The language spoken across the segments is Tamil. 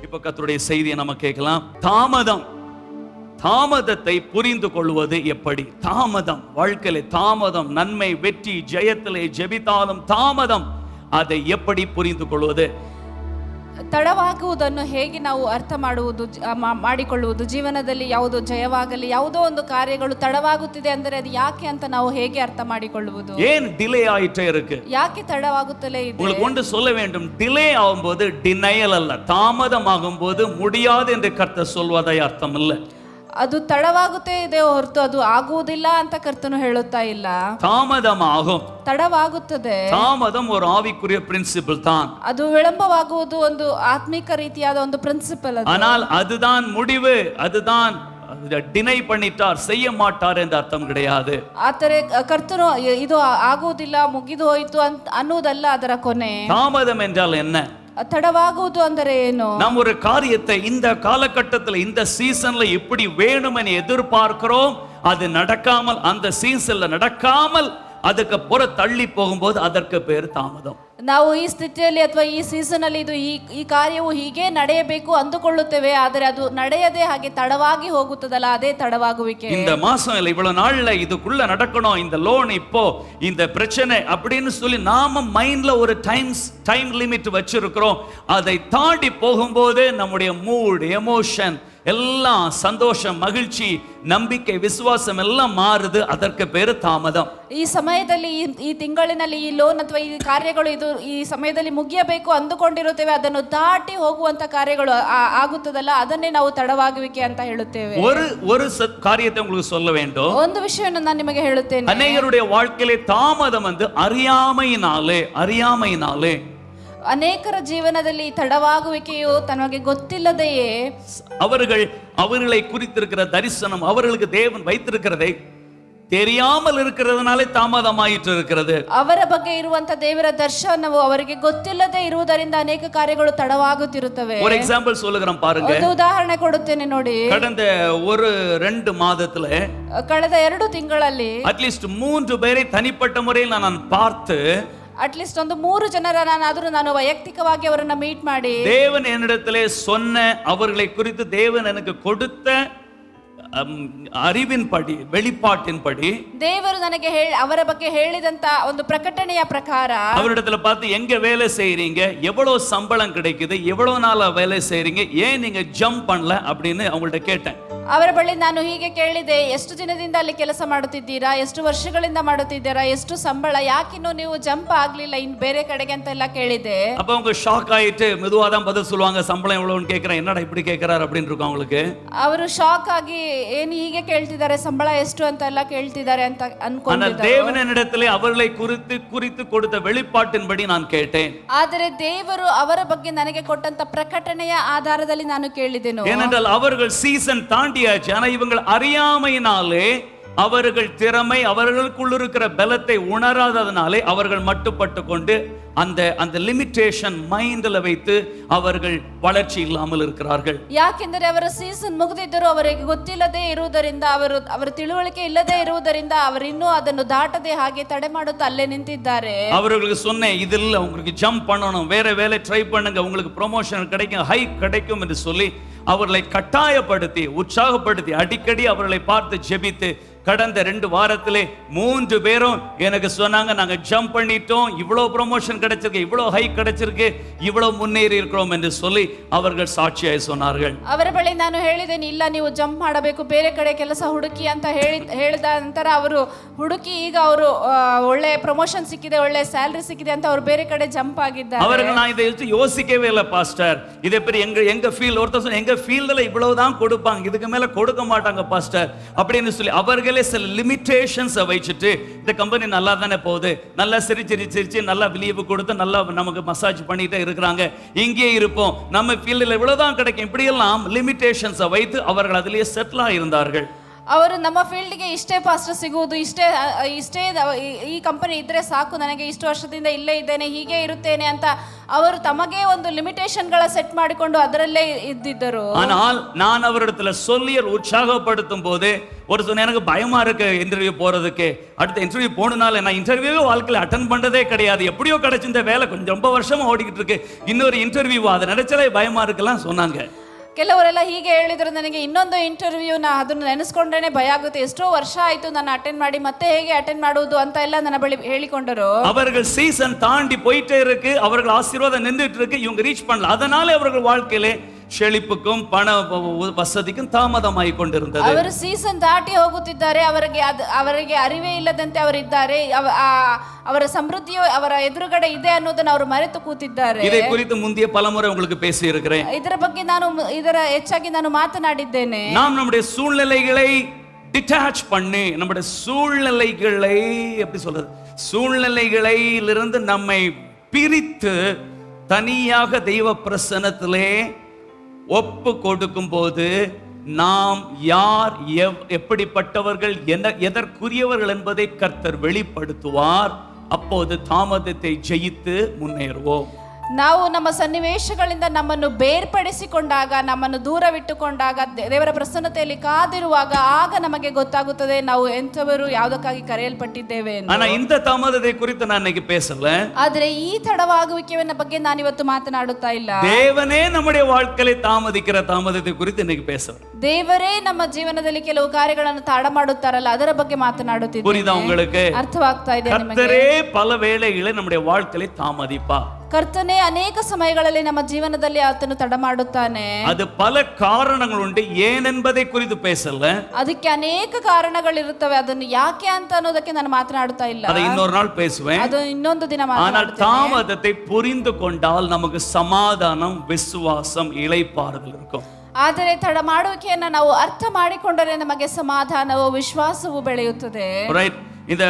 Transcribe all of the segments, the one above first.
இப்ப கர்த்தருடைய செய்தியை நம்ம கேட்கலாம். தாமதத்தை புரிந்து கொள்வது எப்படி? தாமதம், வாழ்க்கையில தாமதம், நன்மை, வெற்றி, ஜெயத்திலே ஜெபித்தாலும் தாமதம், அதை எப்படி புரிந்து கொள்வது? ತಡವಾಗುವುದನ್ನು ಹೇಗೆ ನಾವು ಅರ್ಥ ಮಾಡಿಕೊಳ್ಳುವುದು? ಜೀವನದಲ್ಲಿ ಯಾವುದೋ ಜಯವಾಗಲಿ, ಯಾವುದೋ ಒಂದು ಕಾರ್ಯಗಳು ತಡವಾಗುತ್ತಿದೆ ಅಂದರೆ ಅದು ಯಾಕೆ ಅಂತ ನಾವು ಹೇಗೆ ಅರ್ಥ ಮಾಡಿಕೊಳ್ಳುವುದು? ஏன் டிலே ஆயிட்டே இருக்கு? ಯಾಕೆ ತಡವಾಗುತ್ತಲೇ ಇದೆ? உங்களுக்கு ஒன்று சொல்ல வேண்டும், டிலே ஆகும்போது டினையல் அல்ல, தாமதமாகும் போது முடியாது என்று கர்த்தர் சொல்வதை அர்த்தம் இல்லை. ಅದು ತಡವಾಗುತ್ತೇ ಇದೆ ಹೊರತು ಅದು ಆಗುವುದಿಲ್ಲ ಅಂತ ಕರ್ತನು ಹೇಳುತ್ತಾ ಇಲ್ಲ. தாமதமாகும், ತಡವಾಗುತ್ತದೆ. தாமதம் ஒரு ஆவிக்குரிய பிரின்சிபல் தான். ಅದು ವಿಳಂಬವಾಗುವುದು ಒಂದು ಆತ್ಮಿಕ ರೀತಿಯಾದ ಒಂದು ಪ್ರಿನ್ಸಿಪಲ್ ಅದು. ஆனால் அதுதான் முடிவு, அதுதான் டினை பண்ணிட்டார், செய்ய மாட்டார் என்ற அர்த்தம் கிடையாது. ಆದರೆ ಕರ್ತನು ಇದು ಆಗುವುದಿಲ್ಲ, ಮುಗಿದು ಹೋಯಿತು ಅನ್ನುವುದಲ್ಲ ಅದರ ಕೊನೆ. தாமதம் என்றால் என்ன? ತಡವಾಗುವುದು ಅಂದರೆ ಏನು? நாம் ஒரு காரியத்தை இந்த காலகட்டத்தில் இந்த சீசன்ல எப்படி வேணும் என எதிர்பார்க்கிறோம், அது நடக்காமல், அந்த சீசன்ல நடக்காமல் ಅದಕ್ಕೆ ಪುರ ತಳ್ಳಿ ಹೋಗುம்போது ಅದಕ್ಕೆ பேர் தாமதம். ನಾವು ಈ ಸ್ಥಿತಿಯಲ್ಲಿ ಅಥವಾ ಈ ಸೀಸನ್ ಅಲ್ಲಿ ಇದು ಈ ಕಾರ್ಯವು ಹೀಗೆ ನಡೆಯಬೇಕು ಅಂದುಕೊಳ್ಳುತ್ತೇವೆ, ಆದರೆ ಅದು ನಡೆಯದೆ ಹಾಗೆ ತಡವಾಗಿ ಹೋಗುತ್ತದಲ್ಲ, ಅದೇ ತಡವಾಗುವಿಕೆ. இந்த மாசம் இல்ல, இவ்வளவு நாள்ல இதுக்குள்ள நடக்கணும், இந்த லோன் இப்போ இந்த பிரச்சனை அப்படின்னு சொல்லி நாம மைண்ட்ல ஒரு டைம் லிமிட் வச்சிருக்கிறோம். அதை தாண்டி போகும்போது நம்முடைய மூட், எமோஷன் எல்லாம், சந்தோஷம், மகிழ்ச்சி, ನಂಬಿಕೆ, ವಿಶ್ವಾಸ எல்லாம் ಮಾರುದು, ಅದಕ್ಕೆ பேரு தாமதம். ಈ ಸಮಯದಲ್ಲಿ ಈ ತಿಂಗಳಿನಲ್ಲಿ ಈ ಲೋನ್ ಅಥವಾ ಈ ಕಾರ್ಯಗಳು ಇದು ಈ ಸಮಯದಲ್ಲಿ ಮುಗಿಯಬೇಕು ಅಂದುಕೊಂಡಿರುತ್ತೇವೆ, ಅದನ್ನು ದಾಟಿ ಹೋಗುವಂತ ಕಾರ್ಯಗಳು ಆಗುತ್ತದಲ್ಲ, ಅದನ್ನೇ ನಾವು ತಡವಾಗುವಿಕೆ ಅಂತ ಹೇಳುತ್ತೇವೆ. ஒரு காரியத்தை உங்களுக்கு சொல்ல வேண்டும். ಒಂದು ವಿಷಯವನ್ನು ನಾನು ನಿಮಗೆ ಹೇಳುತ್ತೇನೆ. ಅನೇಕರುடைய வாழ்க்கையிலே தாமதம் வந்து அறியாமையினாலே ಅನೇಕರ ಜೀವನದಲ್ಲಿ ತಡವಾಗುವಿಕೆಯು ತನಗೆ ಗೊತ್ತಿಲ್ಲದೆಯೇ அவர்களை குறித்திருக்கிற தரிசனம், அவர்களுக்கு தேவன் வைத்திருக்கிறதை தெரியாமல் இருக்கிறதுனாலே தாமதமாயிட்டு இருக்கிறது. ಅವರ ಬಗ್ಗೆ ಇರುವಂತ ದೇವರ ದರ್ಶನವು ಅವರಿಗೆ ಗೊತ್ತಿಲ್ಲದೆ ಇರುವುದರಿಂದ ಅನೇಕ ಕಾರ್ಯಗಳು ತಡವಾಗುತ್ತಿರುತ್ತವೆ. ஒரு எக்ஸாம்பிள் சொல்லுகிறேன் பாருங்க. ಒಂದು ಉದಾಹರಣೆ ಕೊಡುತ್ತೇನೆ ನೋಡಿ. கடந்த ஒரு 2 மாதத்துல, ಕಳೆದ 2 ತಿಂಗಳಲ್ಲಿ அட்லீஸ்ட் 3 பேரை தனிப்பட்ட முறையில் நான் பார்த்து, ಅಟ್ಲೀಸ್ಟ್ ಒಂದು 3 ಜನರ ನಾನು ವೈಯಕ್ತಿಕವಾಗಿ ಅವರನ್ನ ಮೀಟ್ ಮಾಡಿ, தேவன் என்னிடத்திலே சொன்ன, அவர்களை குறித்து தேவன் எனக்கு கொடுத்த அறிவின்படி, வெளிப்பாட்டின்படி, ದೇವರು ನನಗೆ ಅವರ ಬಗ್ಗೆ ಹೇಳಿದಂತ ಒಂದು ಪ್ರಕಟಣೆಯ ಪ್ರಕಾರ அவரிடத்துல பார்த்து, எங்க வேலை செய்றீங்க, எவ்வளவு சம்பளம் கிடைக்குது, எவ்வளவு நாளா வேலை செய்றீங்க, ஏன் நீங்க ஜம்ப் பண்ணல அப்படின்னு அவங்கள்ட்ட கேட்டேன். ಅವರ ಬಳಿ ನಾನು ಹೀಗೆ ಕೇಳಿದೆ, ಎಷ್ಟು ದಿನದಿಂದ ಅಲ್ಲಿ ಕೆಲಸ ಮಾಡುತ್ತಿದ್ದೀರಾ, ಎಷ್ಟು ವರ್ಷಗಳಿಂದ ಮಾಡುತ್ತಿದ್ದೀರಾ, ಎಷ್ಟು ಸಂಬಳ, ಯಾಕಿನ್ನೂ ನೀವು ಜಂಪ್ ಆಗ್ಲಿಲ್ಲ ಇನ್ನು ಬೇರೆ ಕಡೆಗೆ ಅಂತ ಎಲ್ಲ ಕೇಳಿದೆ. அப்ப அவங்க ஷாக் ஆயிட்டு மெதுவாதான் பதில் சொல்லுவாங்க. சம்பளம் எவ்வளவுன்னு கேக்குறேன், என்னடா இப்படி கேக்குறாரு அப்படின்னு இருக்கும் அவங்களுக்கு. ಅವರು ಶಾಕ್ ಆಗಿ ಏನು ಹೀಗೆ ಕೇಳ್ತಿದ್ದಾರೆ, ಸಂಬಳ ಎಷ್ಟು ಅಂತ ಎಲ್ಲ ಕೇಳ್ತಿದ್ದಾರೆ ಅಂತ ಅನ್ಕೊಂಡಿದ್ದಾರೆ. தேவனிடத்திலே அவர்களை குறித்து கொடுத்த வெளிப்பாட்டின்படி நான் கேட்டேன். ಆದರೆ ದೇವರು ಅವರ ಬಗ್ಗೆ ನನಗೆ ಕೊಟ್ಟಂತ ಪ್ರಕಟಣೆಯ ಆಧಾರದಲ್ಲಿ ನಾನು ಕೇಳಿದೆನು. ஏனென்றால் அவர்கள் சீசன் தாண்டியாச்சு, ஆனா இவங்க அறியாமையினாலே, அவர்கள் திறமை, அவர்களுக்குள் இருக்கிற பலத்தை உணராததனாலே அவர்கள் மட்டுப்பட்டு கொண்டு அந்த லிமிಟೇಷನ್ ಮೈಂಡ್ல வைத்து அவர்கள் வளர்ச்சி இல்லாமல் இருக்கிறார்கள். ಯಾಕೆಂದರೆ ಅವರ ಸೀಸನ್ ಮುಗಿದಿದ್ದರೂ ಅವರಿಗೆ ಗೊತ್ತಿಲ್ಲದೆ ಇರುವುದರಿಂದ, ಅವರ ತಿಳುವಳಿಕೆ ಇಲ್ಲದೆ ಇರುವುದರಿಂದ ಅವರು ಇನ್ನೂ ಅದನ್ನು ದಾಟದೆ ಹಾಗೆ ತಡೆ ಮಾಡುತ್ತಾ ಅಲ್ಲೇ ನಿಂತಿದ್ದಾರೆ. அவர்களுக்கு சொன்னேன், இதில் உங்களுக்கு ஜம்ப் பண்ணணும், வேற வேலை ட்ரை பண்ணுங்க, உங்களுக்கு ப்ரமோஷன் கிடைக்கும், ஹைக் கிடைக்கும் என்று சொல்லி அவர்களை கட்டாயப்படுத்தி, உற்சாகப்படுத்தி, அடிக்கடி அவர்களை பார்த்து ஜெபித்து, கடந்த 2 வாரத்திலே 3 பேரும் எனக்கு சொன்னாங்க, நாங்க ஜம்ப் பண்ணிட்டோம், இவ்வளவு ப்ரமோஷன் கிடைச்சிருக்கு, இவ்வளவு ஹைக் கிடைச்சிருக்கு, இவ்வளவு முன்னேறி இருக்கிறோம் என்று சொல்லி அவர்கள் சாட்சியாய் சொன்னார்கள். ಅವರ ಬಳಿ ನಾನು ಹೇಳಿದ್ದೇನೆ, ಇಲ್ಲ ನೀವು ಜಂಪ್ ಮಾಡಬೇಕು, ಬೇರೆ ಕಡೆ ಕೆಲಸ ಹುಡುಕಿ ಅಂತ ಹೇಳಿದ ನಂತರ ಅವರು ಹುಡುಕಿ ಈಗ ಅವರು ಒಳ್ಳೆ ಪ್ರಮೋಷನ್ ಸಿಕ್ಕಿದೆ, ಒಳ್ಳೆ ಸ್ಯಾಲರಿ ಸಿಕ್ಕಿದೆ ಅಂತ ಅವರು ಬೇರೆ ಕಡೆ ಜಂಪ್ ಆಗಿದ್ದಾರೆ. அவர்கள் நான் இதை யோசிக்கவே இல்லை பாஸ்டர், இதை பற்றி எங்க ஃபீல்ட், ஒருத்தர் சொன்ன எங்க ஃபீல்ட்ல இவ்வளவுதான் கொடுப்பாங்க, இதுக்கு மேல கொடுக்க மாட்டாங்க பாஸ்டர் அப்படின்னு சொல்லி அவர்களே சில லிமிட்டேஷன்ஸ் வச்சிட்டு, இந்த கம்பெனி நல்லா தானே போகுது, நல்லா சிரிச்சு நல்லா லீவு கொடுத்து நல்லா நமக்கு மசாஜ் பண்ணிட்டே இருக்கிறாங்க, இங்கே இருப்போம், நம்ம ஃபீல்டில் இவ்வளவுதான் கிடைக்கும், இப்படியெல்லாம் லிமிட்டேஷன்ஸ் வைத்து அவர்கள் அதிலேயே செட்டில் ஆயிருந்தார்கள். ಅವರು ನಮ್ಮ ಫೀಲ್ಡ್ಗೆ ಇಷ್ಟೇ ಪಾಸ್ಟರ್ ಸಿಗುವುದು, ಇಷ್ಟೇ ಈ ಕಂಪನಿ ಇದ್ರೆ ಸಾಕು, ನನಗೆ ಇಷ್ಟು ವರ್ಷದಿಂದ ಇಲ್ಲೇ ಇದ್ದೇನೆ, ಹೀಗೆ ಇರುತ್ತೇನೆ ಅಂತ ಅವರು ತಮಗೆ ಒಂದು ಲಿಮಿಟೇಷನ್ಗಳ ಸೆಟ್ ಮಾಡಿಕೊಂಡು ಅದರಲ್ಲೇ இದ್ದಿದ್ದರು. ஆனால் நான் அவரிடத்துல சொல்லி உற்சாகப்படுத்தும் போது ஒரு சொன்ன எனக்கு பயமா இருக்கு இன்டர்வியூ போறதுக்கு, அடுத்த இன்டர்வியூ போனனால நான் இன்டர்வியூவே வாழ்க்கையில் அட்டன் பண்ணதே கிடையாது, எப்படியோ கிடைச்சிருந்த வேலை கொஞ்சம் ரொம்ப வருஷமா ஓடிக்கிட்டு இருக்கு, இன்னொரு இன்டர்வியூ அதை நினைச்சாலே பயமா இருக்கலாம் சொன்னாங்க. ಕೆಲವರೆಲ್ಲ ಹೀಗೆ ಹೇಳಿದ್ರು, ನನಗೆ ಇನ್ನೊಂದು ಇಂಟರ್ವ್ಯೂ ಅದನ್ನು ನೆನೆಸ್ಕೊಂಡ್ರೇನೆ ಭಯ ಆಗುತ್ತೆ, ಎಷ್ಟೋ ವರ್ಷ ಆಯ್ತು ನಾನು ಅಟೆಂಡ್ ಮಾಡಿ, ಮತ್ತೆ ಹೇಗೆ ಅಟೆಂಡ್ ಮಾಡುವುದು ಅಂತ ಎಲ್ಲ ನನ್ನ ಬಳಿ ಹೇಳಿಕೊಂಡರು. அவர்கள் சீசன் தாண்டி போயிட்டே இருக்கு, அவர்கள் ஆசீர்வாதம் நின்றுட்டு இருக்கு, இவங்க ரீச் பண்ணல, அதனால அவர்கள் வாழ்க்கையிலே செழிப்புக்கும் பண வசதிக்கும் தாமதமாಗಿ கொண்டிருந்தது. ಅವರು ಸೀಸನ್ ದಾಟಿ ಹೋಗುತ್ತಿದ್ದಾರೆ, ಅವರಿಗೆ ಅರಿವೇ ಇಲ್ಲದಂತೆ ಅವರಿದ್ದಾರೆ, ಅವರ ಸಮೃದ್ಧಿಯು ಅವರ ಎದುರುಗಡೆ ಇದೆ ಅನ್ನೋದನ್ನು ಅವರು ಮರೆತು ಕೂತಿದ್ದಾರೆ. இதை குறித்து முந்தைய பலமுறை உங்களுக்கு பேசி இருக்கிறேன். ಇದರ ಬಗ್ಗೆ ಇದರ ಹೆಚ್ಚಾಗಿ ನಾನು ಮಾತನಾಡಿದ್ದೇನೆ. நாம் நம்முடைய சூழ்நிலைகளை டிட்டாச் பண்ணி, நம்முடைய சூழ்நிலைகளை எப்படி சொல்றது, சூழ்நிலைகளிலிருந்து நம்மை பிரித்து தனியாக தெய்வ பிரசன்னத்திலே ஒப்பு கொடுக்கும் போது நாம் யார் எப்படிப்பட்டவர்கள் எதற்குரியவர்கள் என்பதை கர்த்தர் வெளிப்படுத்துவார். அப்போது தாமதத்தை ஜெயித்து முன்னேறுவோம். ನಾವು ನಮ್ಮ ಸನ್ನಿವೇಶಗಳಿಂದ ನಮ್ಮನ್ನು ಬೇರ್ಪಡಿಸಿಕೊಂಡಾಗ, ನಮ್ಮನ್ನು ದೂರವಿಟ್ಟುಕೊಂಡಾಗ, ದೇವರ ಪ್ರಸನ್ನತೆಯಲ್ಲಿ ಕಾದಿರುವಾಗ ಆಗ ನಮಗೆ ಗೊತ್ತಾಗುತ್ತದೆ ನಾವು ಎಂಥವರು, ಯಾವುದಕ್ಕಾಗಿ ಕರೆಯಲ್ಪಟ್ಟಿದ್ದೇವೆ ಎಂದು. ಆனா இந்த தாமதத்தை குறித்து நான் இன்னைக்கு பேசல. ಆದರೆ ಈ ತಡವಾಗುವಿಕೆಯ ಬಗ್ಗೆ ನಾನು ಇವತ್ತು ಮಾತನಾಡುತ್ತಾ ಇಲ್ಲ. தேவனே நம்முடைய வாழ்க்கையை தாமதிக்கிற தாமதத்தை குறித்து இன்னைக்கு பேசுறேன். ದೇವರೇ ನಮ್ಮ ಜೀವನದಲ್ಲಿ ಕೆಲವು ಕಾರ್ಯಗಳನ್ನು ತಡ ಮಾಡುತ್ತಾರಲ್ಲ, ಅದರ ಬಗ್ಗೆ ಮಾತನಾಡುತ್ತಿದ್ದೇನೆ. புரியுதா உங்களுக்கு? ಅರ್ಥವಾಗ್ತಾ ಇದೆ ನಿಮಗೆ? கர்த்தரே பல வேளைகளை நம்முடைய வாழ்க்கையை தாமதிப்பா. ಕರ್ತನೇ ಅನೇಕ ಸಮಯಗಳಲ್ಲಿ ನಮ್ಮ ಜೀವನದಲ್ಲಿ ಆತನು ತಡ ಮಾಡುತ್ತಾನೆ. ಅದು ಪಲ ಕಾರಣಗಳುಂಟು, ಏನೆಂಬುದೇ ಕುರಿತು பேசல. ಅದಕ್ಕೆ ಅನೇಕ ಕಾರಣಗಳಿರುತ್ತವೆ, ಅದನ್ನು ಯಾಕೆ ಅಂತ ಅನ್ನೋದಕ್ಕೆ ನಾನು ಮಾತನಾಡುತ್ತಾ ಇಲ್ಲ. ಅದು ಇನ್ನೊಂದು ನಾள் பேசுவேன். ಅದು ಇನ್ನೊಂದು ದಿನ ಮಾತನಾಡುತ್ತೇನೆ. தாமதத்தை புரிந்து கொண்டால் நமக்கு சமாதானம், விசுவாசம், இளைப்பாறுதல் இருக்கும். ಆದರೆ ತಡ ಮಾಡುವಿಕೆಯನ್ನು ನಾವು ಅರ್ಥ ಮಾಡಿಕೊಂಡರೆ ನಮಗೆ ಸಮಾಧಾನವು, ವಿಶ್ವಾಸವು ಬೆಳೆಯುತ್ತದೆ. ரைட். இந்த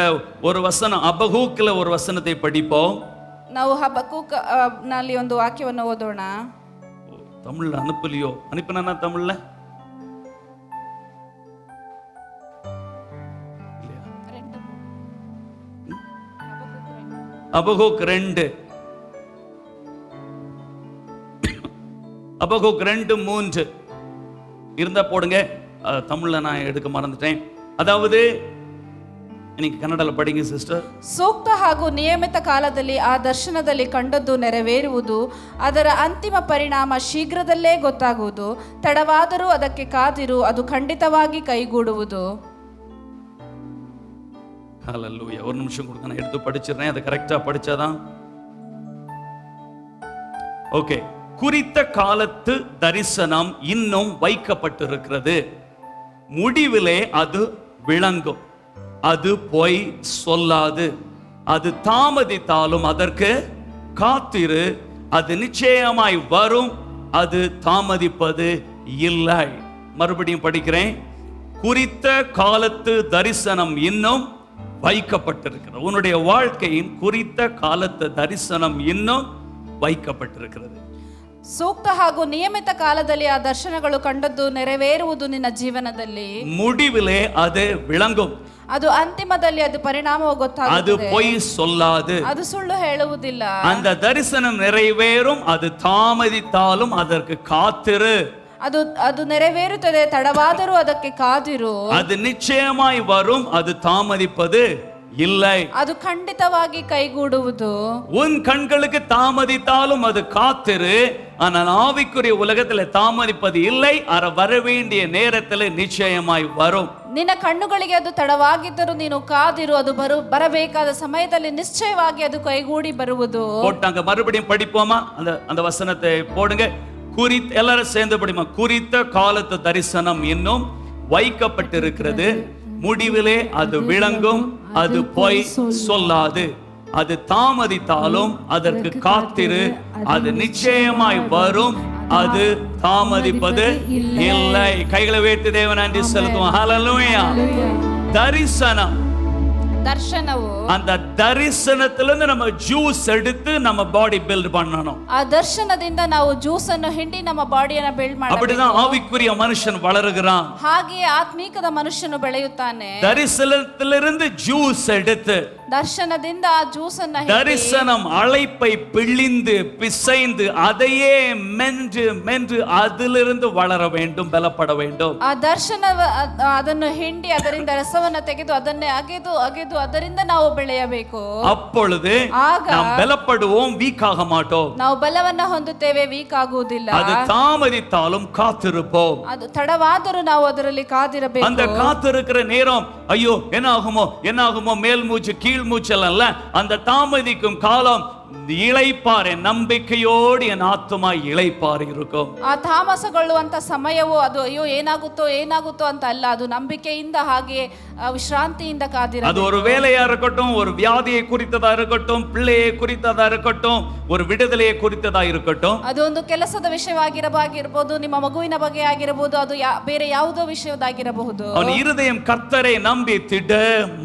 ஒரு வசனம் அபகூக்ல ஒரு வசனத்தை படிப்போம். ನಾವು ಹಬಕ್ಕೂಕ್ ನಲ್ಲಿ ಒಂದು ವಾಕ್ಯವನ್ನು ಓದೋಣ. தமிழ்ல அனுப்பலையோ? அனுப்பினா தமிழ்ல அபகூக் 2 அபகூக் 2:3 இருந்தா போடுங்க. தமிழ்ல நான் எடுக்க மறந்துட்டேன். அதாவது இன்னைக்கு கன்னடல படிங்க சிஸ்டர். ಸೂಕ್ತ ಹಾಗೂ ನಿಯಮಿತ ಕಾಲದಲ್ಲಿ ಆ ದರ್ಶನದಲ್ಲಿ ಕಂಡದ್ದು ನೆರವೇರುವುದು, ಅದರ ಅಂತಿಮ ಪರಿಣಾಮ ಶೀಘ್ರದಲ್ಲೇ ಗೊತ್ತಾಗುವುದು, ತಡವಾದರೂ ಅದಕ್ಕೆ ಕಾದಿರು, ಅದು ಖಂಡಿತವಾಗಿ ಕೈಗೂಡುವುದು. ஹல்லேலூயா. ஒரு நிமிஷம் கொடுங்க, நான் எடுத்து படிச்சிடுறேன். அதை கரெக்டா படிச்சாதான் ஓகே. குறித்த காலத்து தரிசனம் இன்னும் வைக்கப்பட்டிருக்கிறது, முடிவிலே அது விளங்கும், அது பொய் சொல்லாது, அது தாமதித்தாலும் அதற்கு காத்திரு, அது நிச்சயமாய் வரும், அது தாமதிப்பது இல்லை. மறுபடியும் படிக்கிறேன். குறித்த காலத்து தரிசனம் இன்னும் வைக்கப்பட்டிருக்கிறது. உன்னுடைய வாழ்க்கையின் குறித்த காலத்து தரிசனம் இன்னும் வைக்கப்பட்டிருக்கிறது. ಸೂಕ್ತ ಹಾಗೂ ನಿಯಮಿತ ಕಾಲದಲ್ಲಿ ಆ ದರ್ಶನಗಳು ಕಂಡದ್ದು ನೆರವೇರುವುದು ನಿನ್ನ ಜೀವನದಲ್ಲಿ, முடிவிலே அது விளங்கும், ಅದು ಅಂತಿಮದಲ್ಲಿ ಅದು ಪರಿಣಾಮವು அது ಗೊತ್ತಾಗುತ್ತದೆ, பொய் சொல்லாது, ಅದು ಸುಳ್ಳು ಹೇಳುವುದಿಲ್ಲ. அந்த தரிசனம் நிறைவேறும், அது தாமதித்தாலும் அதற்கு காத்திரு, ಅದು ನೆರವೇರುತ್ತದೆ, ತಡವಾದರೂ ಅದಕ್ಕೆ ಕಾದಿರು, அது நிச்சயமாய் வரும், அது தாமதிப்பது இல்லை, ಅದು ಖಂಡಿತವಾಗಿ ಕೈಗೂಡುವುದು. உன் கண்களுக்கு தாமதித்தாலும் அது காத்திரு, ஆனால் ஆவிக்குரிய உலகத்தில் தாமதிப்பது இல்லை, வர வேண்டிய நேரத்தில் நிச்சயமாய் வரும். ನಿನ್ನ ಕಣ್ಣುಗಳಿಗೆ ಅದು ತಡವಾಗಿದ್ದರೂ ನೀನು ಕಾದಿರು, ಅದು ಬರಬೇಕಾದ ಸಮಯದಲ್ಲಿ ನಿಶ್ಚಯವಾಗಿ ಅದು ಕೈಗೂಡಿ ಬರುವುದು. போட்டாங்க. மறுபடியும் படிப்போமா? அந்த வசனத்தை போடுங்க. எல்லாரும் சேர்ந்து படிமா. குறித்த காலத்து தரிசனம் இன்னும் வைக்கப்பட்டிருக்கிறது, முடிவிலே அது விளங்கும், அது பொய் சொல்லாது, அது தாமதித்தாலும் அதற்கு காத்திரு, அது நிச்சயமாய் வரும், அது தாமதிப்பது இல்லை. கைகளை வைத்து தேவனை நன்றி செலுத்துவோம். ஹல்லேலூயா. தரிசனம் ದರ್ಶನವು, அந்த தரிசனத்திலிருந்து நம்ம ஜூஸ் எடுத்து நம்ம பாடி பில்ட் பண்ணணும். ಆ ದರ್ಶನದಿಂದ ನಾವು ಜ್ಯೂಸ್ ಅನ್ನು ಹಿಂಡಿ ನಮ್ಮ ಬಾಡಿಯನ್ನು ಬಿಲ್ಡ್ ಮಾಡಬೇಕು. அப்படிதான் ஆவிக்குரிய மனுஷன் வளருகிறான். ಹಾಗೆ ಆತ್ಮೀಕದ ಮನುಷ್ಯನು ಬೆಳೆಯುತ್ತಾನೆ. தரிசனத்திலிருந்து ஜூஸ் எடுத்து, ದರ್ಶನದಿಂದ ಆ ಜ್ಯೂಸ್ ಅನ್ನು தரிசனம் அழைப்பை பிழிந்து பிசைந்து அதையே மென்று மென்று அதிலிருந்து வளர வேண்டும், பலப்பட வேண்டும். ಆ ದರ್ಶನ ಅದನ್ನು ಹಿಂಡಿ ಅದರಿಂದ ರಸವನ್ನು ತೆಗೆದು ಅದನ್ನೇ ಅಗೆದು ಅಗೆದು ಅದರಿಂದ ನಾವು ಬೆಳೆಯಬೇಕು. அப்பொழுது நாம் பலப்படுவோம், வீக் ஆக மாட்டோம். ನಾವು ಬಲವನ್ನ ಹೊಂದುತ್ತೇವೆ, ವೀಕ್ ಆಗುವುದಿಲ್ಲ. அது தாமதித்தாலும் காத்திருப்போம். ಅದು ತಡವಾದರೂ ನಾವು ಅದರಲ್ಲಿ ಕಾದಿರಬೇಕು. அந்த காத்திருக்கிற நேரம் ஐயோ என்ன ஆகுமோ என்ன ஆகுமோ மேல் மூச்சு கீழ் மூச்சல்ல, அந்த தாமதிக்கும் காலம் இளைப்பாರೆ, நம்பிக்கையோடு என் ஆத்துமா இளைப்பாರೆ இருக்கும். ಆ ತಾಮಸಗೊಳ್ಳುವಂತ ಸಮಯವು ಅದು ಅಯ್ಯೋ ಏನಾಗುತ್ತೋ ಏನಾಗುತ್ತೋ ಅಂತ ಅಲ್ಲ, ಅದು ನಂಬಿಕೆಯಿಂದ ಹಾಗೆ ವಿಶ್ರಾಂತಿಯಿಂದ ಕಾದಿರಬೇಕು. அது ஒரு வேலையா இருக்கட்டும், ஒரு வியாதியை குறித்ததா இருக்கட்டும், பிள்ளையை குறித்ததா இருக்கட்டும், ஒரு விடுதலையை குறித்ததா இருக்கட்டும், ಅದು ಒಂದು ಕೆಲಸದ ವಿಷಯವಾಗಿರಬಹುದು, ನಿಮ್ಮ ಮಗುವಿನ ಬಗ್ಗೆ ಆಗಿರಬಹುದು, ಅದು ಬೇರೆ ಯಾವುದೋ ವಿಷಯದಾಗಿರಬಹುದು. ಅವನ இருதயம் கர்த்தரை நம்பி திட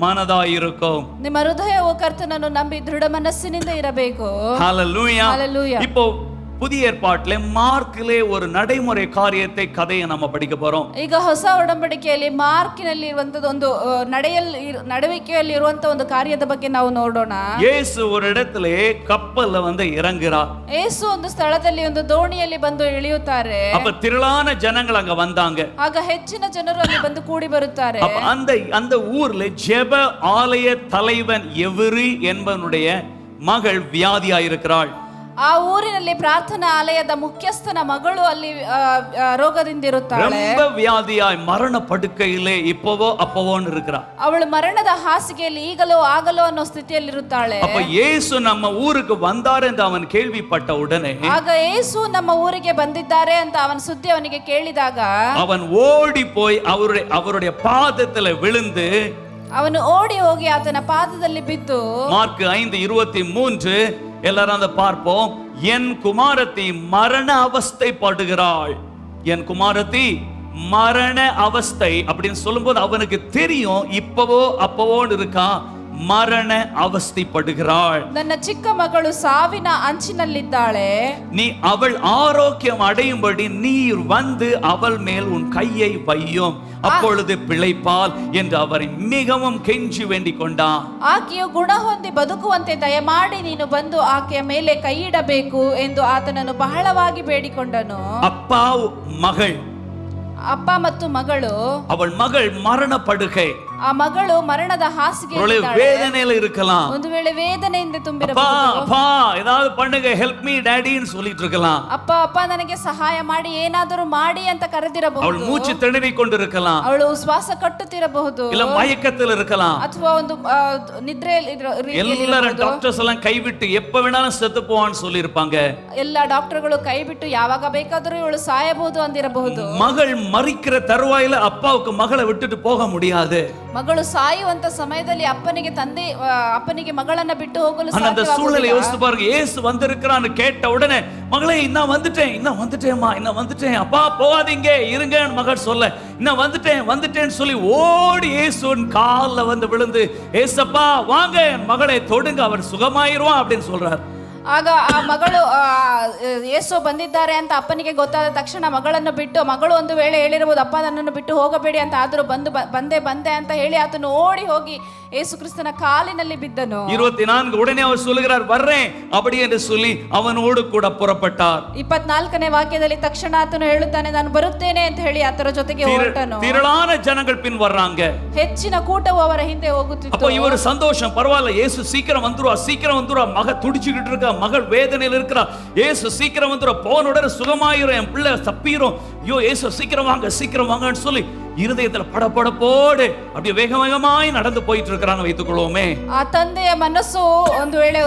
மனதாயிருக்கும். ನಿಮ್ಮ ಹೃದಯವು ಕರ್ತನನ್ನು ನಂಬಿ ದೃಢ ಮನಸ್ಸಿನಿಂದ ಇರಬೇಕು. ஹல்லேலூயா. ஹல்லேலூயா. இப்போ புதிய ஏற்பாட்டிலே மார்க்கிலே ஒரு நடைமுறை காரியத்தை கதையை நம்ம படிக்க போறோம். ಈಗ ಹೊಸ ಒಡಂಬಡಿಕೆಯಲ್ಲಿ ಮಾರ್ಕಿನಲ್ಲಿ ಇರುವಂತದ್ದು ಒಂದು ನಡವಳಿಕೆಯಲ್ಲಿ ಇರುವಂತ ಒಂದು ಕಾರ್ಯದ ಬಗ್ಗೆ ನಾವು ನೋಡೋಣ. ಯೇಸು ஒரு இடத்திலே கப்பல்ல வந்து இறங்குறார். ಯೇಸು ಒಂದು ಸ್ಥಳದಲ್ಲಿ ಒಂದು ದೋಣಿಯಲ್ಲಿ ಬಂದು ಇಳಿಯುತ್ತಾರೆ. அப்ப திரளான ஜனங்கள் அங்க வந்தாங்க. ಆಗ ಹೆಚ್ಚಿನ ಜನರು ಅಲ್ಲಿ ಬಂದು ಕೂಡಿ ಬರುತ್ತಾರೆ. அப்ப அந்த ஊர்ல ஜெப ஆலய தலைவன் எவரி என்பவனுடைய மகள் வியாதியாயிருக்கிறாள். ಆ ಊರಿನಲ್ಲಿ ಪ್ರಾರ್ಥನಾ ಆಲಯದ ಮುಖ್ಯಸ್ಥನ ಮಗಳು ಅಲ್ಲಿ ರೋಗದಿಂದಿರುತ್ತಾಳೆ. ரொம்ப வியாதியாய் மரண படுக்கையிலே இப்பவோ அப்பவோன்னு இருக்கிறா. ಅವಳು ಮರಣದ ಹಾಸಿಗೆಯಲ್ಲಿ ಈಗಲೋ ಆಗಲೋ ಅನ್ನೋ ಸ್ಥಿತಿಯಲ್ಲಿ ಇರುತ್ತಾಳೆ. அப்ப இயேசு நம்ம ஊருக்கு வந்தார் என்று அவன் கேள்விப்பட்ட உடனே, ಆಗ ಯೇಸು ನಮ್ಮ ಊರಿಗೆ ಬಂದಿದ್ದಾರೆ ಅಂತ ಅವನ ಸುದ್ದಿ ಅವನಿಗೆ ಕೇಳಿದಾಗ அவன் ஓடி போய் அவருடைய பாதத்துல விழுந்து, ಅವನು ಓಡಿ ಹೋಗಿ ಆತನ ಪಾದದಲ್ಲಿ ಬಿದ್ದು, மார்க் 5:23 எல்லாரும் அதை பார்ப்போம், என் குமாரத்தி மரண அவஸ்தை படுகிறாள். என் குமாரத்தி மரண அவஸ்தை அப்படின்னு சொல்லும்போது அவனுக்கு தெரியும் இப்பவோ அப்பவோன்னு இருக்கா, மரண அவஸ்தைப்படுகிறாள். ನನ್ನ ಚಿಕ್ಕ ಮಗಳು ಸಾವಿನ ಅಂಚಿನಲ್ಲಿದ್ದಾಳೆ. நீ அவள் ஆரோக்கியம் அடையும்படி நீர் வந்து அவள் மேல் உன் கையை வையும், அப்பொழுது பிழைப்பால் என்று அவரை மிகவும் கெஞ்சி வேண்டிக் கொண்டான். ಆಕೆಯು ಗುಣ ಹೊಂದಿ ಬದುಕುವಂತೆ ದಯಮಾಡಿ ನೀನು ಬಂದು ಆಕೆಯ ಮೇಲೆ ಕೈ ಇಡಬೇಕು ಎಂದು ಆತನನ್ನು ಬಹಳವಾಗಿ ಬೇಡಿಕೊಂಡನು. அப்பா மகள், ಅಪ್ಪ ಮತ್ತು ಮಗಳು, அவள் மகள் மரண படுகை, ಆ ಮಗಳು ಮರಣದ ಹಾಸಿಗೆ வேதனையில இருக்கலாம். ಒಂದು ವೇಳೆ ವೇದನೆಯಿಂದ ತುಂಬಿರಬಹುದು. அப்பா ஏதாவது பண்ணுங்க, ஹெல்ப் மீ டாடின்னு சொல்லிட்டு இருக்கலாம். ಅಪ್ಪ ಅಪ್ಪ ನನಗೆ ಸಹಾಯ ಮಾಡಿ ಏನಾದರೂ ಮಾಡಿ ಅಂತ ಕರೆದಿರಬಹುದು. அவள் மூச்சு திணறிக் கொண்டிருக்கலாம். ಅವಳು ಶ್ವಾಸ ಕಟ್ಟುತ್ತಿರಬಹುದು. இல்ல மயக்கத்தில் இருக்கலாம். ಅಥವಾ ಒಂದು ನಿದ್ರೆಯಲ್ಲಿ எல்லாரும் டாக்டர்ஸ் எல்லாம் கைவிட்டு எப்ப வேணாலும் செத்து போவான்னு சொல்லி இருப்பாங்க. ಎಲ್ಲ ಡಾಕ್ಟರ್ಗಳು ಕೈ ಬಿಟ್ಟು ಯಾವಾಗ ಬೇಕಾದರೂ ಇವಳು ಸಾಯಬಹುದು ಅಂದಿರಬಹುದು. மகள் மரிக்கிற தருவாயில அப்பாவுக்கு மகளை விட்டுட்டு போக முடியாது. ಮಗಳು ಸಾಯುವಂತ ಸಮಯದಲ್ಲಿ ಅಪ್ಪನಿಗೆ ಮಗಳನ್ನ ಬಿಟ್ಟು ಹೋಗಲು அந்த சூழ்நிலை யோசித்து பாருங்க. இயேசு வந்திருக்கிறான்னு கேட்ட உடனே, மகளே இன்னும் வந்துட்டேன்மா, இன்னும் வந்துட்டேன், அப்பா போகாதீங்க இருங்க மகள் சொல்ல, இன்னும் வந்துட்டேன்னு சொல்லி ஓடி இயேசுவின் கால்ல வந்து விழுந்து, ஏசப்பா வாங்க என் மகளை தொடுங்க, அவர் சுகமாயிருவான் அப்படின்னு சொல்றார். ಆಗ ಆ ಮಗಳು ಯೇಸು ಬಂದಿದ್ದಾರೆ ಅಂತ ಅಪ್ಪನಿಗೆ ಗೊತ್ತಾದ ತಕ್ಷಣ ಮಗಳನ್ನು ಬಿಟ್ಟು, ಮಗಳು ಒಂದು ವೇಳೆ ಹೇಳಿರಬಹುದು ಅಪ್ಪ ನನ್ನನ್ನು ಬಿಟ್ಟು ಹೋಗಬೇಡಿ ಅಂತ, ಆದರೂ ಬಂದೆ ಅಂತ ಹೇಳಿ ಆತನು ಓಡಿ ಹೋಗಿ ಯೇಸು ಕ್ರಿಸ್ತನ ಕಾಲಿನಲ್ಲಿ ಬಿದ್ದನು. 24 உடனே அவர் சொல்லுகிறார் வர்றேன் அப்படி என்று சொல்லி அவனோடு கூட புறப்பட்டார். 24ನೇ ವಾಕ್ಯದಲ್ಲಿ ತಕ್ಷಣ ಆತನು ಹೇಳುತ್ತಾನೆ ನಾನು ಬರುತ್ತೇನೆ ಅಂತ ಹೇಳಿ ಆತರ ಜೊತೆಗೆ ಹೊರಟನು. திரளான ஜனங்கள் பின் வர்றாங்க. ಹೆಚ್ಚಿನ ಕೂಟವು ಅವರ ಹಿಂದೆ ಹೋಗುತ್ತಿತ್ತು. அப்ப இவர் சந்தோஷம், பரவாயில்ல இயேசு சீக்கிரம் வந்துருவா, மக துடிச்சுக்கிட்டு இருக்கா, மகள் வேதனையில் இருக்கிறா, இயேசு சீக்கிரம் வந்துருவா, போன உடனே சுகமாயிரும், என் பிள்ளை தப்பிரும், ஐயோ இயேசு சீக்கிரம் வாங்கன்னு சொல்லி இருதயத்துல படபடப்போடு அப்படியே வேகமாய் நடந்து போயிட்டு இருக்கிறான்னு வைத்துக் கொள்வோமே. ಆ ತಂದೆಯ ಮನಸ್ಸು ಒಂದು ವೇಳೆ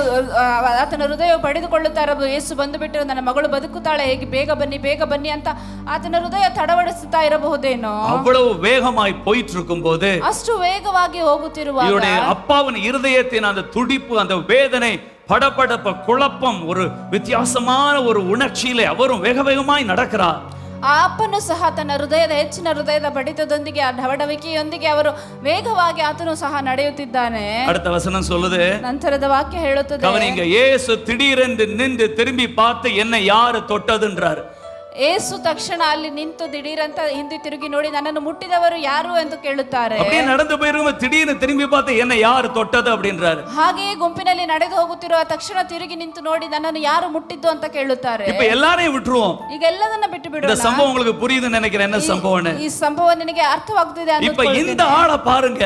ಆತನ ಹೃದಯ ಪಡೆದುಕೊಳ್ಳುತ್ತಾ ಇರಬಹುದು, ಯೇಸು ಬಂದು ಬಿಟ್ಟು ನನ್ನ ಮಗಳು ಬದುಕುತ್ತಾಳೆ, ಹೇಗೆ ಬೇಗ ಬನ್ನಿ ಅಂತ ಆತನ ಹೃದಯ ತಡವಡಿಸುತ್ತಾ ಇರಬಹುದೇನೋ. அவ்வளவு வேகமாய் போயிட்டு இருக்கும்போது, ಅಷ್ಟು ವೇಗವಾಗಿ ಹೋಗುತ್ತಿರುವಾಗ இவருடைய அப்பாவின் இருதயத்தின் அந்த துடிப்பு, அந்த வேதனை, படபடப்பு, குழப்பம், ஒரு வித்தியாசமான ஒரு உணர்ச்சியிலே அவரும் வேகமாய் நடக்கிறார். ಆ ಅಪ್ಪನು ಸಹ ತನ್ನ ಹೆಚ್ಚಿನ ಹೃದಯದ ಬಡಿತದೊಂದಿಗೆ ಆ ಢವಢವಿಕೆಯೊಂದಿಗೆ ಅವರು ವೇಗವಾಗಿ ಆತನು ಸಹ ನಡೆಯುತ್ತಿದ್ದಾನೆ. அடுத்த வசனம் சொல்லுது, ನಂತರದ ವಾಕ್ಯ ಹೇಳುತ್ತದೆ, கவனிங்க, இயேசு திடீரென்று நின்று திரும்பி பார்த்து என்னை யாரு தொட்டதுன்றாரு. ಏಸು ತಕ್ಷಣ ಅಲ್ಲಿ ನಿಂತು ದಿಢೀರಂತ ಹಿಂದೆ ತಿರುಗಿ ನೋಡಿ ನನ್ನನ್ನು ಮುಟ್ಟಿದವರು ಯಾರು ಎಂದು ಕೇಳುತ್ತಾರೆ. அப்படியே நடந்து போயிருக்கும், திடீர்னு திரும்பி பார்த்து என்னை யாரு தொட்டது அப்படின்றாரு. ಹಾಗೆಯೇ ಗುಂಪಿನಲ್ಲಿ ನಡೆದು ಹೋಗುತ್ತಿರುವ ತಕ್ಷಣ ತಿರುಗಿ ನಿಂತು ನೋಡಿ ನನ್ನನ್ನು ಯಾರು ಮುಟ್ಟಿದ್ದು ಅಂತ ಕೇಳುತ್ತಾರೆ. இப்ப எல்லாரையும் விட்டுருவோம். ಈಗ ಎಲ್ಲದನ್ನ ಬಿಟ್ಟು ಬಿಡೋಣ. இந்த சம்பவம் உங்களுக்கு புரியுதுன்னு நினைக்கிறேன். என்ன சம்பவம்? ಈ ಸಂಭವ ನಿನಗೆ ಅರ್ಥವಾಗ್ತಿದೆ ಅಂತ. இப்ப இந்த ஆளை பாருங்க.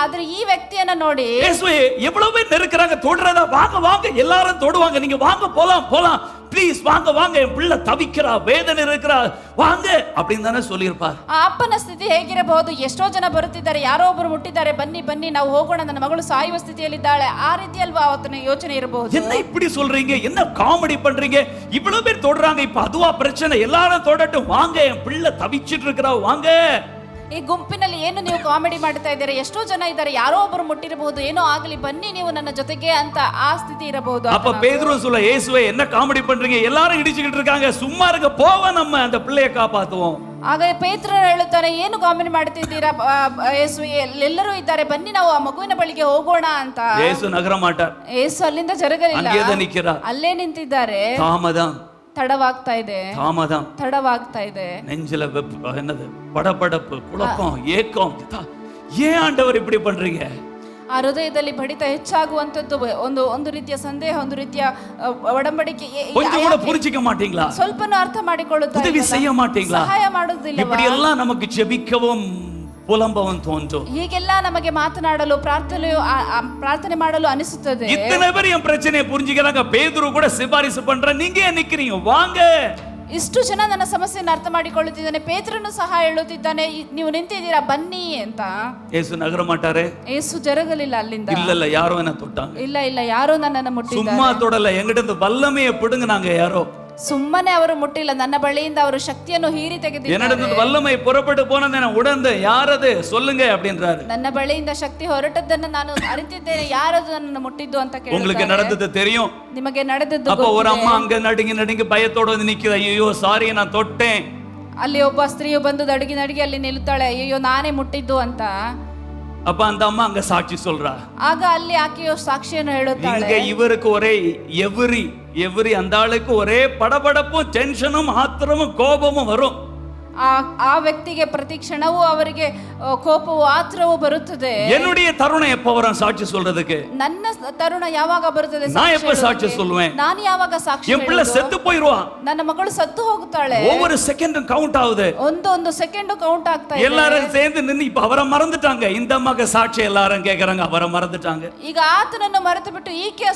ಆದ್ರೆ ಈ ವ್ಯಕ್ತಿಯನ್ನ ನೋಡಿ, இயேசுவே எவ்வளவு பேர் நெருக்குறாங்க, தொடுறதா, வாங்க வாங்க எல்லாரும் தொடுவாங்க, நீங்க வாங்க போலாம் போலாம், ப்ளீஸ் வாங்க வாங்க, என் பிள்ளை தவிக்கிறா, வேதனை இருக்கிறா, வாங்க அப்படின்னு தானே சொல்லியிருப்பார். ಆ ಅಪ್ಪನ ಸ್ಥಿತಿ ಹೇಗಿರಬಹುದು? ಎಷ್ಟೋ ಜನ ಬರುತ್ತಿದ್ದಾರೆ, ಯಾರೋ ಒಬ್ಬರು ಮುಟ್ಟಿದ್ದಾರೆ, ಬನ್ನಿ ಬನ್ನಿ ನಾವು ಹೋಗೋಣ, ನನ್ನ ಮಗಳು ಸಾಯುವ ಸ್ಥಿತಿಯಲ್ಲಿದ್ದಾಳೆ, ಆ ರೀತಿ ಅಲ್ವಾ ಅವತ್ತನ ಯೋಚನೆ ಇರಬಹುದು. என்ன இப்படி சொல்றீங்க, என்ன காமெடி பண்றீங்க, இவ்வளவு பேர் தொடுறாங்க, இப்ப அதுவா பிரச்சனை, எல்லாரும் தொடட்டும், வாங்க, என் பிள்ளை தவிச்சிட்டு இருக்கிறா, வாங்க. ಈ ಗುಂಪಿನಲ್ಲಿ ಏನು ನೀವು ಕಾಮಿಡಿ ಮಾಡ್ತಾ ಇದ್ದೀರಾ? ಎಷ್ಟೋ ಜನ ಇದ್ದಾರೆ, ಯಾರೋ ಒಬ್ಬರು ಮುಟ್ಟಿರಬಹುದು, ಏನೋ ಆಗಲಿ, ಬನ್ನಿ ನೀವು ನನ್ನ ಜೊತೆಗೆ ಅಂತ ಆ ಸ್ಥಿತಿ ಇರಬಹುದು. அப்ப பேதுரு சொல்ல, இயேசுவே என்ன காமெடி பண்றீங்க, எல்லாரும் இடிச்சிட்டு இருக்காங்க, சும்மா இருங்க, போவோம், நம்ம அந்த பிள்ளையை காப்பாத்துவோம். ಆಗ ಪೇತ್ರನು ಹೇಳುತ್ತಾನೆ, ಏನು ಕಾಮಿಡಿ ಮಾಡ್ತಿದ್ದೀರಾ ಯೇಸು, ಎಲ್ಲರೂ ಇದ್ದಾರೆ, ಬನ್ನಿ ನಾವು ಆ ಮಗುವಿನ ಬಳಿಗೆ ಹೋಗೋಣ ಅಂತ. ಯೇಸು ನಗರ ಮಾಟಾರ್. ಯೇಸು ಅಲ್ಲಿಂದ ಜರುಗಲಿಲ್ಲ, ಅಲ್ಲೇ ನಿಂತಿದ್ದಾರೆ. தாமதம், ತಡವಾಗ್ತಾ ಇದೆ, தாமதம், ತಡವಾಗ್ತಾ ಇದೆ. நெஞ்சில என்னது படபடப்பு, குழப்பம், ஏக்கம். ஏன் ஆண்டவர் இப்படி பண்றீங்க? ಆ ಹೃದಯದಲ್ಲಿ ಬಡಿತ ಹೆಚ್ಚಾಗುವಂತದ್ದು ಒಂದು ರೀತಿಯ ಸಂದೇಹ, ಒಂದು ರೀತಿಯ ಒಡಂಬಡಿಕೆ. கொஞ்சம் கூட புரிஞ்சிக்க மாட்டீங்களா? ಸ್ವಲ್ಪನೂ ಅರ್ಥ ಮಾಡಿಕೊಳ್ಳುತ್ತಾ உதவி செய்ய மாட்டீங்களா? ಸಹಾಯ ಮಾಡುವುದಿಲ್ಲ. இப்படி எல்லாம் நமக்கு ஜெபிக்கவும் புலம்பவும் தோன்றும். ಹೀಗೆಲ್ಲ ನಮಗೆ ಮಾತನಾಡಲು ಪ್ರಾರ್ಥನೆ ಮಾಡಲು ಅನಿಸುತ್ತದೆ. இத்தனை பேர் என் பிரச்சனையை புரிஞ்சுக்கிறாங்க, பேதுரு கூட சிபாரிசு பண்ற, நீங்க ஏன் நிக்கிறீங்க, வாங்க. ಇಷ್ಟು ಜನ ನನ್ನ ಸಮಸ್ಯೆಯನ್ನು ಅರ್ಥ ಮಾಡಿಕೊಳ್ಳುತ್ತಿದ್ದಾನೆ, ಪೇತ್ರನು ಸಹ ಹೇಳುತ್ತಿದ್ದಾನೆ, ನೀವು ನಿಂತಿದ್ದೀರಾ, ಬನ್ನಿ ಅಂತ. ಯೇಸು ನಗರ ಮಾಟಾರೆ. ಯೇಸು ಜರುಗಲಿಲ್ಲ ಅಲ್ಲಿಂದ. இல்ல யாரோ என்ன தொட்டாங்க. ಇಲ್ಲ ಯಾರೋ ನನ್ನನ್ನು ಮುಟ್ಟಿದ್ದಾರೆ. சும்மா தொடல, எங்கிட்ட இருந்து வல்லமையை பிடுங்குனாங்க யாரோ. ಸುಮ್ಮನೆ ಅವರು ಮುಟ್ಟಿಲ್ಲ, ನನ್ನ ಬಳಿಯಿಂದ ಅವರು ಶಕ್ತಿಯನ್ನು ಹೀರಿ ತೆಗೆದಿದ್ದಾರೆ. என்னிடந்து வல்லமை புறப்பட்டு போனதை நான் உணர்ந்து, யாரது சொல்லுங்க அப்படின்றாரு. ನನ್ನ ಬಳಿಯಿಂದ ಶಕ್ತಿ ಹೊರಟದ್ದನ್ನು ನಾನು ಅರಿತಿದ್ದೇನೆ, ಯಾರದು ನನ್ನನ್ನು ಮುಟ್ಟಿದ್ದು ಅಂತ ಕೇಳಿದ್ದಾರೆ. உங்களுக்கு நடந்தது தெரியும். ನಿಮಗೆ ನಡೆದದ್ದು அப்ப ஒரு அம்மா அங்க நடுங்கி பயத்தோட வந்து நிக்குது, ஐயோ சாரி நான் தொட்டேன். ಅಲ್ಲಿ ಒಬ್ಬ ಸ್ತ್ರೀಯು ಬಂದು ನಡುಗಿ ಅಲ್ಲಿ ನಿಲ್ಲುತ್ತಾಳೆ, ಅಯ್ಯೋ ನಾನೇ ಮುಟ್ಟಿದ್ದು ಅಂತ. அப்ப அந்த அம்மா அங்க சாட்சி சொல்றா. ಆಗ ಅಲ್ಲಿ ಆಕೆಯು ಸಾಕ್ಷಿಯನ್ನು ಹೇಳುತ್ತಾಳೆ. இங்க இவருக்கு ஒரே எவரி அந்த ஆளுக்கு ஒரே படபடப்பும், டென்ஷனும், ஆத்திரமும், கோபமும் வரும். ಆ ವ್ಯಕ್ತಿಗೆ ಪ್ರತಿ ಕ್ಷಣವೂ ಅವರಿಗೆ ಕೋಪವು, ಆತ್ರವು ಬರುತ್ತದೆ. என்னுடைய தருணம் எப்ப வரும் சாட்சி சொல்றதுக்கு? ನನ್ನ ತರುಣ ಯಾವಾಗ ಬರುತ್ತದೆ? நான் எப்ப சாட்சி சொல்லுவேன்? ನಾನು ಯಾವಾಗ ಸಾಕ್ಷಿ என் பிள்ளை செத்து போயிடுவா, ನನ್ನ ಮಗಳು ಸತ್ತು ಹೋಗುತ್ತಾಳೆ, ஒவ்வொரு செகண்டும் கவுண்ட் ஆகுது, ಒಂದು ಸೆಕೆಂಡ್ ಕೌಂಟ್ ಆಗ್ತಾ ಇದೆ. எல்லாரும் சேர்ந்து நின்னு இப்ப அவரை மறந்துட்டாங்க. இந்த அம்மாக்கு சாட்சி எல்லாரும் கேக்குறாங்க, அவரை மறந்துட்டாங்க. ಈಗ ಆತನನ್ನು ಮರೆತು ಬಿಟ್ಟು ಈಕೆ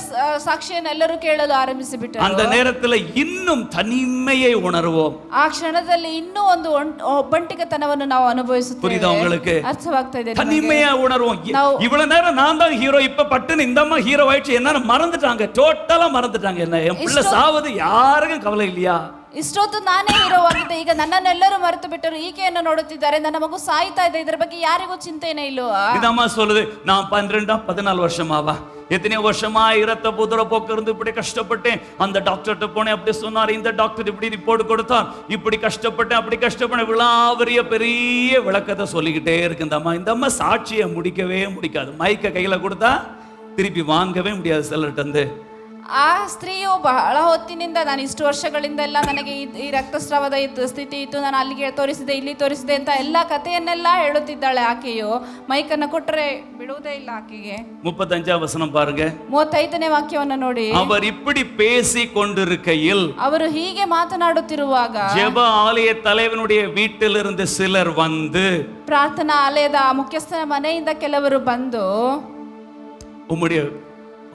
ಸಾಕ್ಷಿಯನ್ನು ಎಲ್ಲರೂ ಕೇಳಲು ಆರಂಭಿಸಿ ಬಿಟ್ಟರು. அந்த நேரத்துல இன்னும் தனிமையை உணர்வோம். ಆ ಕ್ಷಣದಲ್ಲಿ ಇನ್ನೂ ಒಂದು ಒಬ್ಬಂಟಿಗತನವನ್ನು ನಾವು ಅನುಭವಿಸುತ್ತೇವೆ. புரியுதா உங்களுக்கு? ಅರ್ಥವಾಗ್ತಾ ಇದೆ. தனிமையா உணர்வோம். இவ்வளவு நேரம் நான் தான் ஹீரோ, இப்ப பட்டுன்னு இந்த அம்மா ஹீரோ ஆயிடுச்சு, என்ன மறந்துட்டாங்க, டோட்டலா மறந்துட்டாங்க. என்ன என் பிள்ளை சாவது யாருக்கும் கவலை இல்லையா? ಇಷ್ಟೊತ್ತು ನಾನೇ ಹೀರೋ ಆಗಿದ್ದೆ, ಈಗ ನನ್ನನ್ನೆಲ್ಲರೂ ಮರೆತು ಬಿಟ್ಟರು, ಈಕೆಯನ್ನು ನೋಡುತ್ತಿದ್ದಾರೆ, ನನ್ನ ಮಗು ಸಾಯ್ತಾ ಇದೆ, ಇದರ ಬಗ್ಗೆ ಯಾರಿಗೂ ಚಿಂತೆನೇ ಇಲ್ವಾ? இந்த அம்மா சொல்லுது, நான் 14 வருஷமாவா, எத்தனையோ வருஷமா இரத்த புதுர போக்கு இருந்து இப்படி கஷ்டப்பட்டேன், அந்த டாக்டர்கிட்ட போனேன், அப்படி சொன்னார், இந்த டாக்டர் இப்படி ரிப்போர்ட் கொடுத்தார், இப்படி கஷ்டப்பட்டேன், அப்படி கஷ்டப்பட்டேன், விழாவரிய பெரிய விளக்கத்தை சொல்லிக்கிட்டே இருக்கு இந்த அம்மா. இந்த அம்மா சாட்சியை முடிக்கவே முடிக்காது. மைக்க கையில கொடுத்தா திருப்பி வாங்கவே முடியாது சிலர்கிட்ட இருந்து. ಆ ಸ್ತ್ರೀಯು ಬಹಳ ಹೊತ್ತಿನಿಂದ, ನಾನು ಇಷ್ಟು ವರ್ಷಗಳಿಂದೆಲ್ಲ ನನಗೆ ಈ ರಕ್ತಸ್ರಾವದ ಸ್ಥಿತಿ ಇತ್ತು, ನಾನು ಅಲ್ಲಿಗೆ ತೋರಿಸಿದೆ, ಇಲ್ಲಿ ತೋರಿಸಿದೆ ಅಂತ ಎಲ್ಲ ಕಥೆಯನ್ನೆಲ್ಲ ಹೇಳುತ್ತಿದ್ದಾಳೆ. ಆಕೆಯು ಮೈಕನ್ನು ಕೊಟ್ಟರೆ ಬಿಡುವುದೇ ಇಲ್ಲ ಆಕೆಗೆ. 35 வசனம் பாருங்க. 35ನೇ ವಾಕ್ಯವನ್ನು ನೋಡಿ. அவர் இப்படி பேசி கொண்டிருக்கையில், ಅವರು ಹೀಗೆ ಮಾತನಾಡುತ್ತಿರುವಾಗ ஜெப ஆலய தலைவனுடைய வீட்டிலிருந்து சிலர் வந்து, ಪ್ರಾರ್ಥನಾ ಆಲಯದ ಮುಖ್ಯಸ್ಥನ ಮನೆಯಿಂದ ಕೆಲವರು ಬಂದು,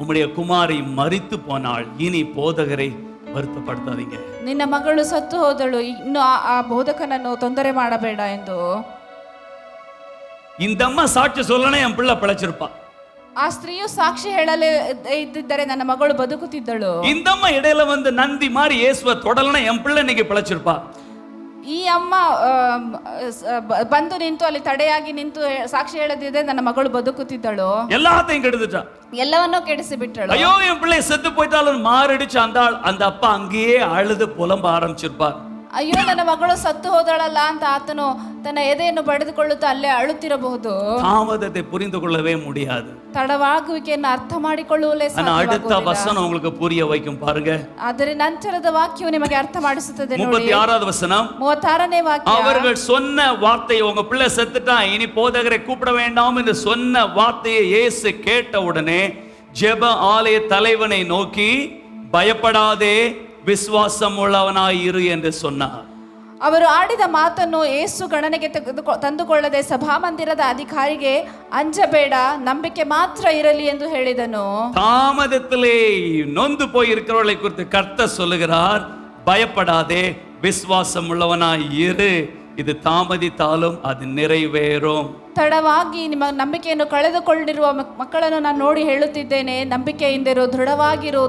உம்முடைய குமாரி மரித்து போனாள், இனி போதகரை வருத்தப்படுத்தாதீங்க, ನಿನ್ನ ಮಗಳು ಸತ್ತು ಹೋದಳು, ಇನ್ನು ಆ ಬೋಧಕನನ್ನು ತೊಂದರೆ ಮಾಡಬೇಡ ಎಂದು. இந்த அம்மா சாட்சி சொல்லணும், என் பிள்ளை பிழைச்சிருப்பா. ಆ ಸ್ತ್ರೀಯು ಸಾಕ್ಷಿ ಹೇಳಲೇ ಇದ್ದಿದ್ದರೆ ನನ್ನ ಮಗಳು ಬದುಕುತ್ತಿದ್ದಳು. இந்த அம்மா இடையில வந்து நந்தி மாதிரி இயேசுவை தொடலனா என் பிள்ளை இன்னைக்கு பிழைச்சிருப்பா. ಈ ಅಮ್ಮ ಬಂದು ನಿಂತು ಅಲ್ಲಿ ತಡೆಯಾಗಿ ನಿಂತು ಸಾಕ್ಷಿ ಹೇಳದಿದ್ರೆ ನನ್ನ ಮಗಳು ಬದುಕುತ್ತಿದ್ದಳು. எல்லாத்தையும் கெடுத்துட்டா, ಎಲ್ಲವನ್ನೂ ಕೆಡಿಸಿ ಬಿಟ್ಟಳು. ஐயோ என் பிள்ளை செத்து போயிட்டாலும் மாரடிச்சு அந்த அப்பா அங்கேயே அழுது புலம்ப ஆரம்பிச்சிருப்பார். ಅಯ್ಯೋ ನನ್ನ ಮಗಳು ಸತ್ತು ಹೋದಳಲ್ಲ ಅಂತ ಆತನು ತನ್ನ ಎದೆಯನ್ನು ಬಡಿದುಕೊಳ್ಳುತ್ತಾ ಅಲ್ಲೇ ಅಳುತ್ತಿರಬಹುದು. தாமதத்தை புரிந்து கொள்ளவே முடியாது. ತಡವಾಗುವಿಕೆಯನ್ನು ಅರ್ಥ ಮಾಡಿಕೊಳ್ಳುವಲೇ ஆனா அடுத்த வசனம் உங்களுக்கு புரிய வைக்கும் பாருங்க. ಆದರೆ ನಂತರದ ವಾಕ್ಯವು ನಿಮಗೆ ಅರ್ಥ ಮಾಡಿಸುತ್ತದೆ ನೋಡಿ. 36வது வசனம். 36ನೇ ವಾಕ್ಯ. அவர்கள் சொன்ன வார்த்தை, உங்க பிள்ளை செத்துட்டான் இனி போதகரை கூப்பிட வேண்டாம் என்று சொன்ன வார்த்தையை இயேசு கேட்ட உடனே ஜெப ஆலய தலைவனை நோக்கி பயப்படாதே விசுவாசம் உள்ளவனாய் இரு என்று சொன்னார். ಅವರು ಆಡಿದ ಮಾತನ್ನು ಯೇಸು ಗಣನೆಗೆ ತಂದುಕೊಳ್ಳದೆ ಸಭಾಮಂದಿರದ ಅಧಿಕಾರಿಗೆ ಅಂಜಬೇಡ, ನಂಬಿಕೆ ಮಾತ್ರ ಇರಲಿ ಎಂದು ಹೇಳಿದನು. தாமதத்திலே நொந்து போய் இருக்கிறவர்களை குறித்து கர்த்தர் சொல்லுகிறார், பயப்படாதே விசுவாசம் உள்ளவனாய் இரு, இது தாமதித்தாலும் அது நிறைவேறும். ತಡವಾಗಿ ನಿಮ್ಮ ನಂಬಿಕೆಯನ್ನು ಕಳೆದುಕೊಂಡಿರುವ ಮಕ್ಕಳನ್ನು ನಾನು ನೋಡಿ ಹೇಳುತ್ತಿದ್ದೇನೆ, ನಂಬಿಕೆಯಿಂದಿರು, ದೃಢವಾಗಿರು,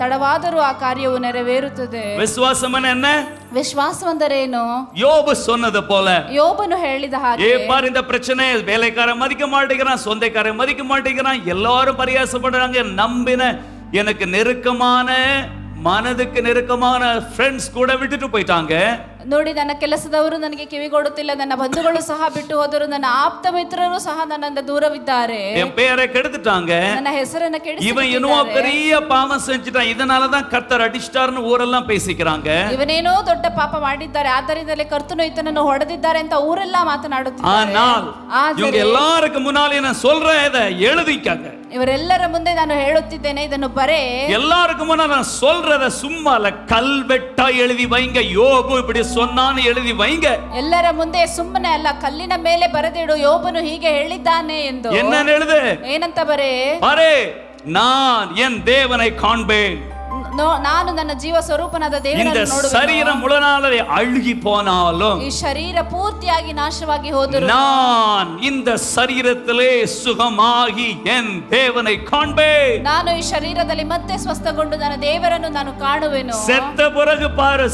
ತಡವಾದರೂ ಆ ಕಾರ್ಯವು ನೆರವೇರುತ್ತದೆ. விசுவாசம் என்ன? ವಿಶ್ವಾಸ ಎಂದರೇನು? யோபு சொன்னது போல, யோபನು ಹೇಳಿದ ಹಾಗೆ, பாரு இந்த பிரச்சனை, வேலைக்காரன் மதிக்க மாட்டேங்கிறான், சொந்தக்காரன் மதிக்க மாட்டேங்கிறான், எல்லாரும் பரியாசப்படுறாங்க, நம்பின எனக்கு நெருக்கமான மனதுக்கு நெருக்கமான ஃப்ரெண்ட்ஸ் கூட விட்டுட்டு போயிட்டாங்க. ನೋಡಿ, ನನ್ನ ಕೆಲಸದವರು ನನಗೆ ಕಿವಿಗೊಡುತ್ತಿಲ್ಲ, ನನ್ನ ಬಂಧುಗಳು ಸಹ ಬಿಟ್ಟು ಹೋದರು, ನನ್ನ ಆಪ್ತ ಮಿತ್ರರು ಸಹ ನನ್ನಿಂದ ದೂರವಿದ್ದಾರೆ, என் பெயரை கெடுத்துட்டாங்க, ನನ್ನ ಹೆಸರನ್ನ ಕೆಡಿಸಿ இவன் என்னவோ பெரிய பாவம் செஞ்சுட்டான், இதனாலதான் கர்த்தர் அடிச்சிட்டார்னு ஊரெல்லாம் பேசிக்கிறாங்க. ಇವನೇನೋ ದೊಡ್ಡ ಪಾಪ ಮಾಡಿದ್ದಾರೆ, ಆದ್ದರಿಂದಲೇ ಕರ್ತನು ಈತನನ್ನು ಹೊಡೆದಿದ್ದಾರೆ ಅಂತ ಊರೆಲ್ಲ ಮಾತನಾಡುತ್ತಿದ್ದಾರೆ. ஆனால் இவங்க எல்லாருக்கும் முன்னாலே நான் சொல்றேன், இதை எழுதிக்காங்க. ಇವರೆಲ್ಲರ ಮುಂದೆ ನಾನು ಹೇಳುತ್ತಿದ್ದೇನೆ, ಇದನ್ನು ಬರೇ. எல்லாருக்கும் முன்னால நான் சொல்றத சும்மா இல்ல, கல்வெட்டா எழுதி வைங்க. யோபு இப்படி சொன்னான்னு எழுதி வைங்க. ಎಲ್ಲರ ಮುಂದೆ ಸುಮ್ಮನೆ ಅಲ್ಲ, ಕಲ್ಲಿನ ಮೇಲೆ ಬರೆದಿಡು, ಯೋಬನು ಹೀಗೆ ಹೇಳಿದ್ದಾನೆ ಎಂದು. என்ன எழுது? ಏನಂತ ಬರೇ? பாரு, நான் என் தேவனை காண்பேன். ನಾನು ನನ್ನ ಜೀವ ಸ್ವರೂಪನಾದ ದೇವರನ್ನು ನೋಡುವೆನು. இந்த சரீரம் முழுநாளே அழுகி போனாலும், ಈ ಶರೀರ ಪೂರ್ತಿಯಾಗಿ ನಾಶವಾಗಿ ಹೋದರೂ, நான் இந்த சரீரத்திலே சுகமாகி என் தேவனை காண்பேன். ನಾನು ಈ ಶರೀರದಲ್ಲಿ ಮತ್ತೆ ಸ್ವಸ್ಥಗೊಂಡು ನನ್ನ ದೇವರನ್ನು ನಾನು ಕಾಣುವೆನು. செத்த பிறகு பாரு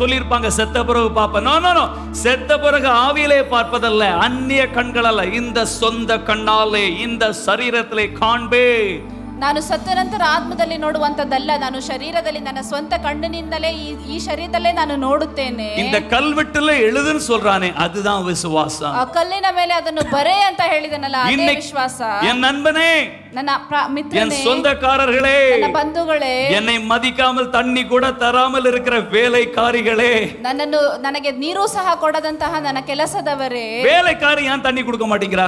சொல்லிருப்பாங்க, செத்த பிறகு பாப்ப. நோ நோ நோ, செத்த பிறகு ஆவியிலே பார்ப்பதல்ல, அந்நிய கண்கள் அல்ல, இந்த சொந்த கண்ணாலே இந்த சரீரத்திலே காண்பேன். ನಾನು ಸತ್ತ ನಂತರ ಆತ್ಮದಲ್ಲಿ ನೋಡುವಂತದ್ದಲ್ಲ, ನಾನು ಶರೀರದಲ್ಲಿ ನನ್ನ ಸ್ವಂತ ಕಣ್ಣಿನಿಂದಲೇ ಈ ಶರೀರದಲ್ಲೇ ನಾನು ನೋಡುತ್ತೇನೆ. இந்த கல்வெட்டுல எழுதுன்னு சொல்றானே, அதுதான் விசுவாசம். ಆ ಕಲ್ಲಿನ ಮೇಲೆ ಅದನ್ನು ಬರೆ ಅಂತ ಹೇಳಿದನಲ್ಲ, ಅದೇ ವಿಶ್ವಾಸ. என் நண்பனே, ನನ್ನ ಮಿತ್ರನೇ, என் சொந்தக்காரர்களே, ನನ್ನ ಬಂಧುಗಳೇ, என்னை மதிக்காமல் தண்ணி கூட தராமல் இருக்கிற வேலைக்காரிகளே, ನನ್ನನ್ನು ನನಗೆ ನೀರು ಸಹ ಕೊಡದಂತಹ ನನ್ನ ಕೆಲಸದವರೇ. வேலைக்காரி ஏன் தண்ணி கொடுக்க மாட்டேங்கிறா?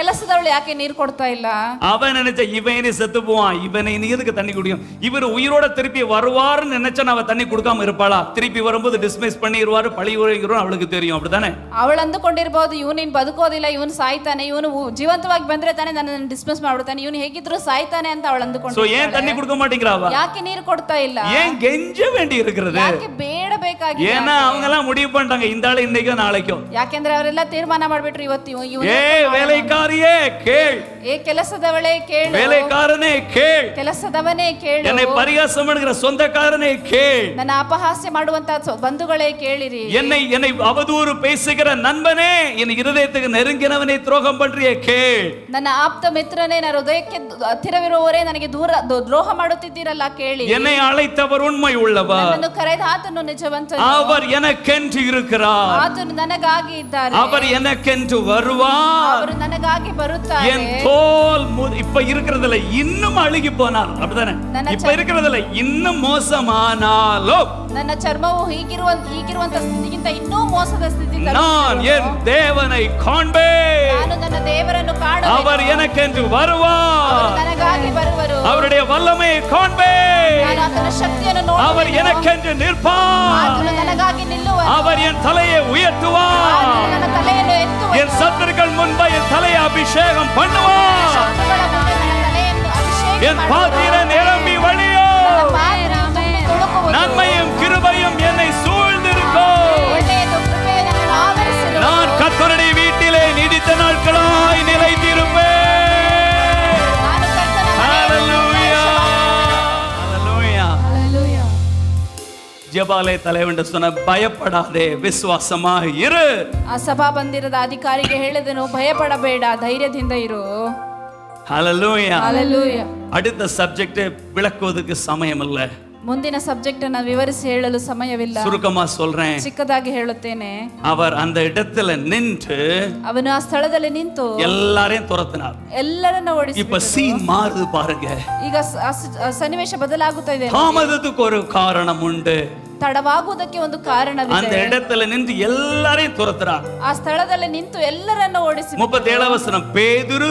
ಕೆಲಸದವಳು ಯಾಕೆ ನೀರು ಕೊಡ್ತಾ ಇಲ್ಲ? அவன் நினைச்ச இவனே செத்து போவான், இவனை நீ எதுக்கு தண்ணி குடிக்கும், இவர் உயிரோட திருப்பி வருவாருன்னு நினைச்சா அவ தண்ணி கொடுக்காம இருப்பாளா? திருப்பி வரும்போது டிஸ்மிஸ் பண்ணிடுவாரு, பழி உரைகிறோம், அவளுக்கு தெரியும், அப்படித்தானே? ಅವಳು ಅಂದುಕೊಂಡಿರಬಹುದು, ಇವನು ಬದುಕೋದಿಲ್ಲ, ಇವನು ಸಾಯ್ತಾನೆ, ಇವನು ಜೀವಂತವಾಗಿ ಬಂದ್ರೆ ತಾನೆ ನನ್ನನ್ನು ಡಿಸ್ಮಿಸ್ ಮಾಡ್ಬಿಡ್ತಾನೆ, ಇವನು ಹೇಗಿದ್ರು ಸಾಯ್ತಾನೆ ಅಂತ ಅವಳು ಅಂದುಕೊಂಡು. ஏன் தண்ணி கொடுக்க மாட்டேங்கிறாவா? ಯಾಕೆ ನೀರು ಕೊಡ್ತಾ ಇಲ್ಲ? ஏன் கெஞ்ச வேண்டி இருக்கிறது? ಯಾಕೆ ಬೇಡಬೇಕಾಗಿದೆ? ஏன்னா அவங்க எல்லாம் முடிவு பண்ணிட்டாங்க, இந்த ஆளு இன்னைக்கோ நாளைக்கோ. ಯಾಕೆಂದ್ರೆ ಅವರೆಲ್ಲ ತೀರ್ಮಾನ ಮಾಡ್ಬಿಟ್ರು, ಇವತ್ತು ஏ வேலைக்காரியே கேள், ಏ ಕೆಲಸದವಳೇ ಕೇಳು, வேலைக்காரனே கேள், ಕೆಲಸದವನೇ ಕೇಳು, என்னை பரிகாசம் பண்ணுகிற சொந்தக்காரனே கேள், ನನ್ನ ಅಪಹಾಸ್ಯ ಮಾಡುವಂತ ಬಂಧುಗಳೇ ಕೇಳಿರಿ, என்னை அவதூறு பேசுகிற நண்பனே, என் இருதயத்துக்கு நெருங்கினவனை துரோகம் பண்றியே கேள், ನನ್ನ ಆಪ್ತ ಮಿತ್ರನೇ, ನನ್ನ ಹೃದಯಕ್ಕೆ ಹತ್ತಿರವಿರುವವರೇ ನನಗೆ ದ್ರೋಹ ಮಾಡುತ್ತಿದ್ದೀರಲ್ಲ ಕೇಳಿ, என்னை அழைத்தவர் உண்மை உள்ளவர், ನನ್ನನ್ನು ಕರೆದ ಆತನು ನಿಜವಂತನು, அவர் எனக்கென்று இருக்கிறார், ಆತನು ನನಗಾಗಿ ಇದ್ದಾರೆ, அவர் எனக்கென்று வருவார், ಅವರು ನನಗಾಗಿ ಬರುತ್ತಾರೆ. என் தோல் இப்ப இருக்கிறதுல இன்னும் அழுகி போனாலும், அப்படிதானே? இப்ப இருக்கிறதுல இன்னும் மோசமானாலும், ನನ್ನ ಚರ್ಮವು ಹೀಗಿರುವಂತ ಸ್ಥಿತಿಗಿಂತ ಇನ್ನೂ ಮೋಸದ ಸ್ಥಿತಿ, நான் என் தேவனை காண்பேன், ನಾನು ನನ್ನ ದೇವರನ್ನು ಕಾಣುವೆನು, அவர் எனக்கென்று வருவார், ನನಗಾಗಿ ಬರುವರು, அவருடைய வல்லமையை காண்பேன், ನಾನು ಆತನ ಶಕ್ತಿಯನ್ನು ನೋಡುವೆನು, அவர் எனக்கென்று நிற்பார், ಆತನು ನನಗಾಗಿ ನಿಲ್ಲುವನು, அவர் என் தலையை உயர்த்துவார், ಆತನು ನನ್ನ ತಲೆಯನ್ನು ಎತ್ತುವನು, என் சத்துருக்கள் முன்பு என் தலையை அபிஷேகம் பண்ணுவார், ಶತ್ರುಗಳ ಮುಂದೆ ನನ್ನ ತಲೆಯನ್ನು ಅಭಿಷೇಕ என் ಮಾಡುವನು, பாத்திரம் நிரம்பி வழியும், ನನ್ನ ಪಾತ್ರೆ ತುಳುಕುವುದು, நன்மையும் கிருபையும் என்னை சூழ்ந்திருக்கும், ಒಳ್ಳೆಯದು ಕೃಪೆಯು ನನ್ನನ್ನು ಆವರಿಸಿರುವುದು, நான் கர்த்தருடைய வீட்டிலே நீடித்த நாட்களாய் நிலைத்திருப்பேன். ನಾನು ಕರ್ತನ ஹalleluya, ஹalleluya. ಹಲ್ಲೆಲೂಯಾ. ஜெபாலய தலைவன் சொன்ன, பயப்படாதே விசுவாசமாக இரு. ಆ ಸಭಾ ಬಂದಿರದ ಅಧಿಕಾರಿಗೆ ಹೇಳಿದನು, ಭಯಪಡಬೇಡ, ಧೈರ್ಯದಿಂದ ಇರು. ஹalleluya. ಹಲ್ಲೆಲೂಯಾ. அடுத்த சப்ஜெக்ட் விளக்குவதற்கு சமயம் இல்லை. ಮುಂದಿನ ಸಬ್ಜೆಕ್ಟ್ ಅನ್ನು ವಿವರಿಸಿ ಹೇಳಲು ಸಮಯವಿಲ್ಲ. சுருக்கமா சொல்றேன். ಚಿಕ್ಕದಾಗಿ ಹೇಳುತ್ತೇನೆ. அவர் அந்த இடத்துல நின்று ಅವನು ಆ ಸ್ಥಳದಲ್ಲಿ ನಿಂತು எல்லாரையும் துரத்தினார். ಎಲ್ಲರನ್ನ ಓಡಿಸಿ. இப்ப சீன் மாறுது பாருங்க. ಈಗ ಸನ್ನಿವೇಶ ಬದಲಾಗುತ್ತಾ ಇದೆ. தாமதத்துக்கு ஒரு காரணம் உண்டு. ತಡವಾಗುವುದಕ್ಕೆ ಒಂದು ಕಾರಣವಿದೆ. அந்த இடத்துல நின்று எல்லாரையும் துரத்துறார். ಆ ಸ್ಥಳದಲ್ಲಿ ನಿಂತು ಎಲ್ಲರನ್ನ ಓಡಿಸಿ. 37 வசனம், பேதுரு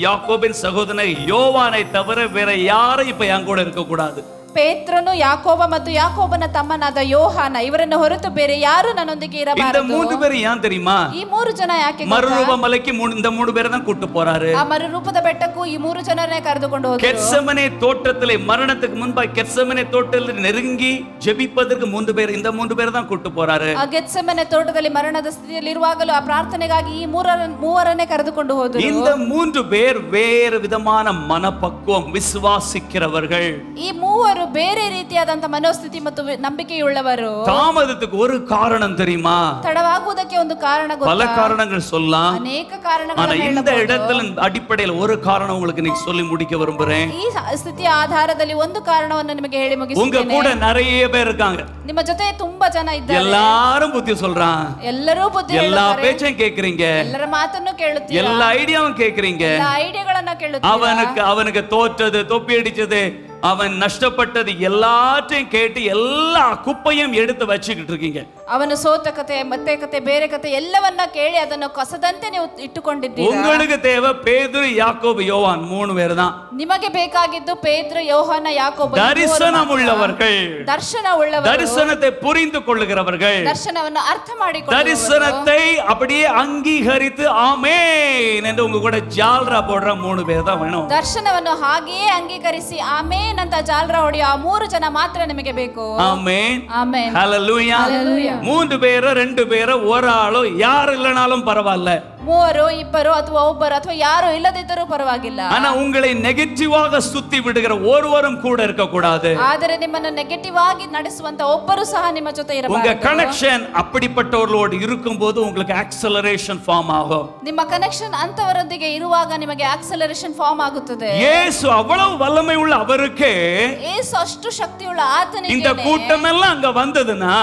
யாக்கோபின் சகோதரன் யோவானை தவிர வேற யாரும் இப்ப என் கூட இருக்க கூடாது. ಪೇತ್ರನು ಯಾಕೋಬ ಮತ್ತು ಯಾಕೋಬನ ತಮ್ಮನಾದ ಯೋಹಾನ ಇವರನ್ನು ಹೊರತು ಬೇರೆ ಯಾರು ನನ್ನೊಂದಿಗೆ ಇರಬಾರದು. இந்த மூணு பேர் ஏன் தெரியுமா? ಈ ಮೂರು ಜನ ಯಾಕೆ? மறுரூப மலைக்கு இந்த மூணு பேரை தான் கூட்டி போறாரு. ಆ ಮರುರೂಪದ ಬೆಟ್ಟಕ್ಕೂ ಈ ಮೂರು ಜನರನ್ನೇ ಕರೆದುಕೊಂಡು ಹೋದರು. கெத்செமனே தோட்டத்திலே மரணத்துக்கு முன்பாக கெத்செமனே தோட்டத்தில் நெருங்கி ஜெபிப்பதற்கு இந்த மூன்று பேரை தான் கூட்டி போறாரு. ಆ ಗೆತ್ಸೆಮನೆ ತೋಟದಲ್ಲಿ ಮರಣದ ಸ್ಥಿತಿಯಲ್ಲಿ ಇರುವಾಗಲೂ ಆ ಪ್ರಾರ್ಥನೆಗಾಗಿ ಈ ಮೂವರನ್ನೇ ಕರೆದುಕೊಂಡು ಹೋದರು. இந்த மூன்று பேர் வேறு விதமான மனப்பக்குவம், விசுவாசிக்கிறவர்கள். ಈ ಮೂವರು ಬೇರೆ ರೀತಿಯಾದಂತ ಮನೋಸ್ಥಿತಿ ಮತ್ತು ನಂಬಿಕೆಯುಳ್ಳವರು. தாமதத்துக்கு ஒரு காரணம் தெரியுமா? ತಡವಾಗುವುದಕ್ಕೆ ಒಂದು ಕಾರಣ ಗೊತ್ತಾ? பல காரணங்கள் சொல்லலாம். ಅನೇಕ ಕಾರಣಗಳನ್ನು ஆனா இந்த ಹೇಳಬಹುದು. இடத்துல அடிப்படையில் ஒரு காரணம் உங்களுக்கு நீ சொல்லி முடிக்க விரும்புறேன். ಈ ಸ್ಥಿತಿಯ ಆಧಾರದಲ್ಲಿ ಒಂದು ಕಾರಣವನ್ನು ನಿಮಗೆ ಹೇಳಿ ಮುಗಿಸುತ್ತೇನೆ. உங்க கூட நிறைய பேர் இருக்காங்க. ನಿಮ್ಮ ಜೊತೆ ತುಂಬಾ ಜನ ಇದ್ದಾರೆ. எல்லாரும் புத்தி சொல்றான். ಎಲ್ಲರೂ ಬುದ್ಧಿ எல்லா ಹೇಳುತ್ತಾರೆ. பேச்சையும் கேக்குறீங்க. ಎಲ್ಲರ ಮಾತನ್ನು ಕೇಳುತ್ತೀರಾ. எல்லா ஐடியாவும் கேக்குறீங்க. ಎಲ್ಲಾ ಐಡಿಯಾಗಳನ್ನ ಕೇಳುತ್ತೀರಾ. அவனுக்கு தோற்றது, தொப்பி அடிச்சது, அவன் நஷ்டப்பட்டது எல்லாத்தையும் கேட்டு எல்லா குப்பையும் எடுத்து வச்சுக்கிட்டு இருக்கீங்க. ಅವನು ಸೋತ ಕತೆ, ಮತ್ತೆ ಕತೆ, ಬೇರೆ ಕತೆ ಎಲ್ಲವನ್ನ ಕೇಳಿ ಅದನ್ನು ಕಸದಂತೆ ನೀವು ಇಟ್ಟುಕೊಂಡಿದ್ದೀರಾ. உங்களுக்கு தேவை பேதுரு, யாக்கோபு, யோவான் மூணு பேர் தான். ನಿಮಗೆ ಬೇಕಾಗಿದ್ದು ಪೇತ್ರ, ಯೋಹಾನ, ಯಾಕೋಬ. தரிசனம் உள்ளவர்கள், ದರ್ಶನ ಉಳ್ಳವರು, தரிசனத்தை புரிந்து கொள்ளுகிறவர்கள், ದರ್ಶನವನ್ನು ಅರ್ಥ ಮಾಡಿಕೊಳ್ಳುವವರು, தரிசனத்தை அப்படியே அங்கீகரித்து ஆமென் என்று உங்க கூட ஜால்ரா போடுற மூணு பேர் தான் வேணும். ದರ್ಶನವನ್ನು ಹಾಗೆಯೇ ಅಂಗೀಕರಿಸಿ ಆಮೇನ್ ಅಂತ ಜಾಲ್ರ ಹೊಡೆಯೋ ಆ ಮೂರು ಜನ ಮಾತ್ರ ನಿಮಗೆ ಬೇಕು. ஆமென், ಆಮೇನ್, ஹல்லேலூயா. மூன்று பேரோ ரெண்டு பேரோ ஒரு ஆளோ யார் இல்லனாலும் பரவாயில்ல. ಮೂವರು, ಇಬ್ಬರು ಅಥವಾ ಒಬ್ಬರು ಅಥವಾ ಯಾರು ಇಲ್ಲದಿದ್ದರೂ ಪರವಾಗಿಲ್ಲ. ஆனா உங்களை நெகட்டிவாக சுத்தி விடுகிற ஒருவரும் கூட இருக்க கூடாது. ಆದರೆ ನಿಮ್ಮನ್ನು ನೆಗೆಟಿವ್ ಆಗಿ ನಡೆಸುವಂತ ಒಬ್ಬರು ಸಹ ನಿಮ್ಮ ಜೊತೆ உங்க ಇರಬಾರದು. கனெக்ஷன் அப்படிப்பட்டவர்களோடு இருக்கும்போது உங்களுக்கு ஆக்சலரேஷன் ஃபார்ம் ஆகும். ನಿಮ್ಮ ಕನೆಕ್ಷನ್ ಅಂತವರೊಂದಿಗೆ ಇರುವಾಗ ನಿಮಗೆ ಆಕ್ಸಲರೇಷನ್ ಫಾರ್ಮ್ ಆಗುತ್ತದೆ. இயேசு அவ்வளவு வல்லமை உள்ள அவருக்கு ಯೇಸು ಅಷ್ಟು ಶಕ್ತಿಯುಳ್ಳ ಆತನಿಗೆ இந்த கூட்டம் எல்லாம் அங்க வந்ததுன்னா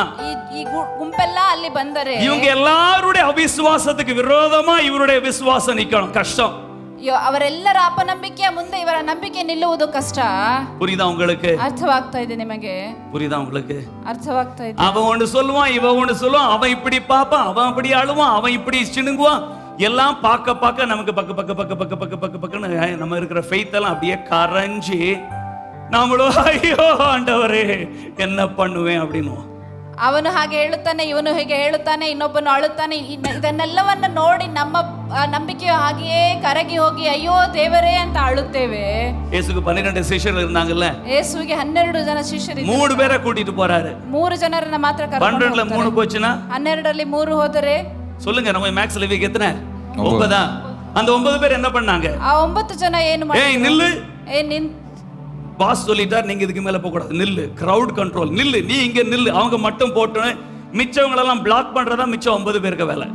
ಈ ಗುಂಪೆಲ್ಲ ಅಲ್ಲಿ ಬಂದರೆ இவங்க எல்லாருடைய அவிசுவாசத்துக்கு விரோதமா இவருடைய விசுவாசம் நிக்கணும். கஷ்டம். ಅವರೆಲ್ಲರ ಅಪನಂಬಿಕೆಯ ಮುಂದೆ ಇವರ ನಂಬಿಕೆ ನಿಲ್ಲುವುದು ಕಷ್ಟ. புரியுதா உங்களுக்கு? ಅರ್ಥವಾಗ್ತಾ ಇದೆ ನಿಮಗೆ? புரியுதா உங்களுக்கு? ಅರ್ಥವಾಗ್ತಾ ಇದೆ. அவன் ஒன்று சொல்லுவான், இவன் ஒன்று சொல்லுவான், அவன் இப்படி பாப்பான், அவன் அப்படி அழுவான், அவன் இப்படி சிணுங்குவான். எல்லாம் பார்க்க நமக்கு பக்குன்னு நம்ம இருக்கிற ஃபெய்த் எல்லாம் அப்படியே கரைஞ்சி நம்மளும் ஐயோ ஆண்டவரே என்ன பண்ணுவேன் அப்படின்னு. ಅವನು ಹಾಗೆ ಹೇಳುತ್ತಾನೆ, ಇವನು ಹೀಗೆ ಹೇಳುತ್ತಾನೆ, ಇನ್ನೊಬ್ಬನು ಅಳುತ್ತಾನೆ. ಇದನ್ನೆಲ್ಲವನ್ನು ನೋಡಿ ನಮ್ಮ ನಂಬಿಕೆ ಹಾಗೆಯೇ ಕರಗಿ ಹೋಗಿ ಅಯ್ಯೋ ದೇವರೇ ಅಂತ ಅಳುತ್ತೇವೆ. ಯೇಸುಗೆ 12 ಶಿಷ್ಯರು இருந்தாங்கல்ல, ಯೇಸುವಿಗೆ 12 ಜನ ಶಿಷ್ಯರಿದ್ದರು. 3 பேரை கூட்டிட்டு போறாரு. 3 ಜನರನ್ನ ಮಾತ್ರ ಕರ್ಕೊಂಡು 12ல 3 போச்சுனா 12ರಲ್ಲಿ 3 ಹೋದರೆ சொல்லுங்க, நம்ம மேக்ஸ்ல வீக் எத்தனை? 9. அந்த 9 பேர் என்ன பண்ணாங்க? ಆ 9 ಜನ ಏನು ಮಾಡಿದ್ರು? ஏய் நில்லு. ನಿನ್ பாஸ் சொல்லிட்டார், நீங்க இதுக்கு மேல போக கூடாது, நில்லு. கிரவுட் கண்ட்ரோல், நில்லு, நீ இங்க நில்லு. அவங்க மட்டும் போட்டு மிச்சவங்க எல்லாம் பிளாக் பண்றதா மிச்சம் 9 பேருக்கு வேலை.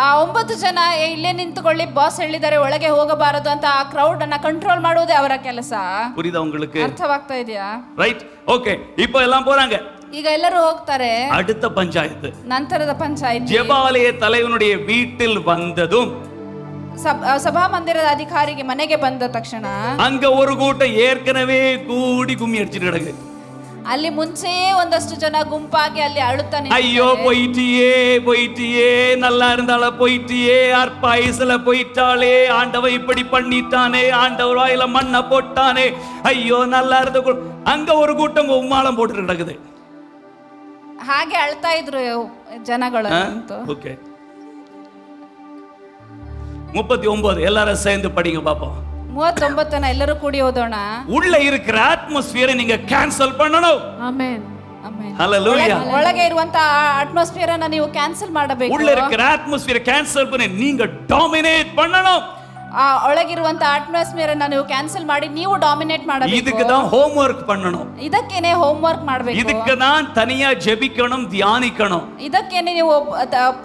ಆ 9 ಜನ ಇಲ್ಲೇ ನಿಂತುಕೊಳ್ಳಿ, ಬಾಸ್ ಹೇಳಿದ್ದಾರೆ ಒಳಗೆ ಹೋಗಬಾರದು ಅಂತ ಆ ಕ್ರೌಡ್ ಅನ್ನ ಕಂಟ್ರೋಲ್ ಮಾಡುವುದೇ ಅವರ ಕೆಲಸ. புரியுதா உங்களுக்கு? ಅರ್ಥವಾಗ್ತಾ ಇದೆಯಾ? Right, okay. இப்போ எல்லாம் போறாங்க. ಈಗ ಎಲ್ಲರೂ ಹೋಗ್ತಾರೆ. அடுத்த பஞ்சாயத்து, ನಂತರದ ಪಂಚಾಯಿತಿ. ஜெபாலய தலைவனுடைய வீட்டில் வந்ததும் ಸಭಾ ಮಂದಿರದ ಅಧಿಕಾರಿಗೆ ಮನೆಗೆ ಬಂದ ತಕ್ಷಣ அங்க ஒரு கூட்டம் ஏற்கனவே கூடி கும்மி அடிச்சிட்டு கிடக்கு. ಅಲ್ಲಿ ಮುಂಚೆಯೇ ಒಂದಷ್ಟು ಜನ ಗುಂಪಾಗಿ ಅಲ್ಲಿ ಅಳುತ್ತಾನೆ. ஐயோ போயிட்டியே, நல்லா இருந்தால போயிட்டியே, அற்ப போயிட்டாளே, ஆண்டவன் இப்படி பண்ணிட்டானே, ஆண்டவர் வாயில மண்ணை போட்டானே, ஐயோ நல்லா இருந்த. அங்க ஒரு கூட்டம் உம்மாளம் போட்டு கிடக்குது. ಹಾಗೆ ಅಳ್ತಾ ಇದ್ರು ಜನಗಳು. ஓகே, 39 எல்லாரும் சேர்ந்து படிங்க பாப்போம். 39 ಎಲ್ಲರೂ ಕೂಡಿ ಓದೋಣ. உள்ள இருக்கிற அட்மாஸ்பியரை நீங்க கேன்சல் பண்ணணும். Amen, amen. ஹல்லேலூயா. ಒಳಗೆ ಇರುವಂತ ಅಟ್ಮಾಸ್ಫಿಯರ್ ಅನ್ನು ನೀವು ಕ್ಯಾನ್ಸಲ್ ಮಾಡಬೇಕು. உள்ள இருக்கிற அட்மாஸ்பியரை கேன்சல் பண்ணி நீங்க டாமினேட் பண்ணணும். ಆ ಒಳಗಿರುವಂತ ಅಟ್ಮಾಸ್ಫಿಯರ್ ಅನ್ನ ನೀವು ಕ್ಯಾನ್ಸಲ್ ಮಾಡಿ ನೀವು ಡಾಮಿನೇಟ್ ಮಾಡಬೇಕು. இதுக்கு தான் ஹோம்வொர்க் பண்ணணும். ಇದಕ್ಕೇನೆ ಹೋಮ್ ವರ್ಕ್ ಮಾಡಬೇಕು. இதுக்கு தான் தனியா ஜெபிக்கணும், தியானிக்கணும். ಇದಕ್ಕೇನೆ ನೀವು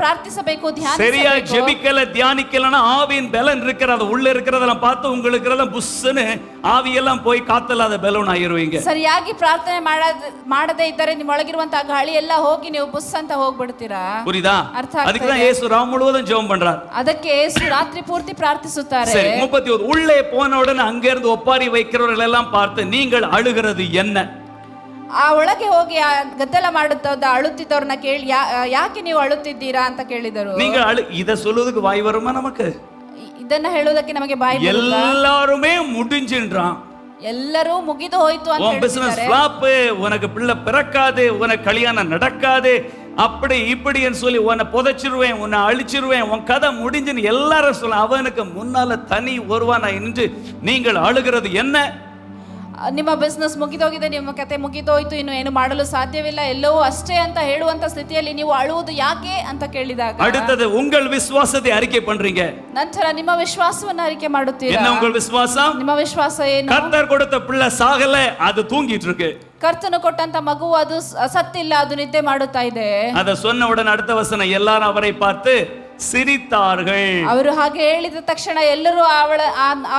ಪ್ರಾರ್ಥಿಸಬೇಕು, சரியா ಧ್ಯಾನಿಸಬೇಕು. ஜெபிக்கல தியானிக்கலனா ஆவியின் பலன் இருக்கிறது உள்ள இருக்கிறதெல்லாம் பார்த்து உங்களுக்கு எல்லாம் புஸ்ஸுன்னு ஆவியெல்லாம் போய் காத்தலாத பலூன் ஆயிருவீங்க. ಸರಿಯಾಗಿ ಪ್ರಾರ್ಥನೆ ಮಾಡದೇ ಇದ್ದರೆ ನಿಮ್ಮ ಒಳಗಿರುವಂತ ಗಾಳಿ ಎಲ್ಲ ಹೋಗಿ ನೀವು ಬುಸ್ ಅಂತ ಹೋಗ್ಬಿಡ್ತೀರಾ. புரியுதா? ಅರ್ಥ ಆಗ್ತಾ அதுக்கு தான் ಇದೆ. இயேசு ராம் முழுவதும் ஜெபம் பண்றார். ಅದಕ್ಕೆ ಯೇಸು ರಾತ್ರಿ ಪೂರ್ತಿ ಪ್ರಾರ್ಥಿಸುತ್ತಾರೆ. சரி 31 உள்ளே போன உடனே அங்க இருந்து ஒப்பாரி வைக்கிறவர்கள் எல்லாம் பார்த்து நீங்கள் அழுகிறது என்ன? ಆ ಒಳಗೆ ಹೋಗಿ ಆ ಗದ್ದಲ ಮಾಡುತ್ತ ಅಳುತ್ತಿದ್ದವ್ರನ್ನ ಕೇಳಿ ಯಾಕೆ ನೀವು ಅಳುತ್ತಿದ್ದೀರಾ ಅಂತ ಕೇಳಿದರು. நீங்கள் இத சொல்லுவதுக்கு வாய் வருமா நமக்கு? ಇದನ್ನ ಹೇಳುವುದಕ್ಕೆ ನಮಗೆ ಬಾಯಿ ಬರುತ್ತಾ? எல்லாருமே முடிஞ்சின்றான். ಎಲ್ಲರೂ ಮುಗಿದು ಹೋಯ್ತು ಅಂತ உன் பிசினஸ் ಹೇಳ್ತಿದ್ದಾರೆ. ஃப்ளாப், உனக்கு பிள்ளை பிறக்காது, உனக்கு கல்யாணம் நடக்காது, அப்படி இப்படின்னு சொல்லி உன்னை புதைச்சிருவேன், உன்னை அழிச்சிருவேன், உன் கதை முடிஞ்சுன்னு எல்லாரும் சொல்ல. அவனுக்கு முன்னால தனி ஒருவனா நின்று நீங்கள் அழுகிறது என்ன? ನಿಮ್ಮ ಬಿಸ್ನೆಸ್ ಮುಗಿದೋಗಿದೆ, ನಿಮ್ಮ ಕತೆ ಮುಗಿದೋಯ್ತು, ಇನ್ನು ಏನು ಮಾಡಲು ಸಾಧ್ಯವಿಲ್ಲ, ಎಲ್ಲವೂ ಅಷ್ಟೇ ಅಂತ ಹೇಳುವಂತ ಸ್ಥಿತಿಯಲ್ಲಿ ನೀವು ಅಳುವುದು ಯಾಕೆ ಅಂತ ಕೇಳಿದಾಗ, அடுத்தது உங்கள் விசுவாசத்தை அறிக்கை பண்றீங்க. ನಂತರ ನಿಮ್ಮ ವಿಶ್ವಾಸವನ್ನು ಅರಿಕೆ ಮಾಡುತ್ತೀರಾ. என்ன உங்கள் விசுவாசம்? ನಿಮ್ಮ ವಿಶ್ವಾಸ ಏನು? கர்த்தர் கொடுத்த பிள்ளை சாகல, அது தூங்கிட்டு இருக்கு. ಕರ್ತನು ಕೊಟ್ಟಂತ ಮಗು ಅದು ಸತ್ತಿಲ್ಲ, ಅದು ನಿದ್ದೆ ಮಾಡುತ್ತಾ ಇದೆ. அத சொன்ன உடனே அடுத்த வசனம், எல்லாரும் அவரை பார்த்து சிரித்தார்கள். ಅವರು ಹಾಗೆ ಹೇಳಿದ ತಕ್ಷಣ ಎಲ್ಲರೂ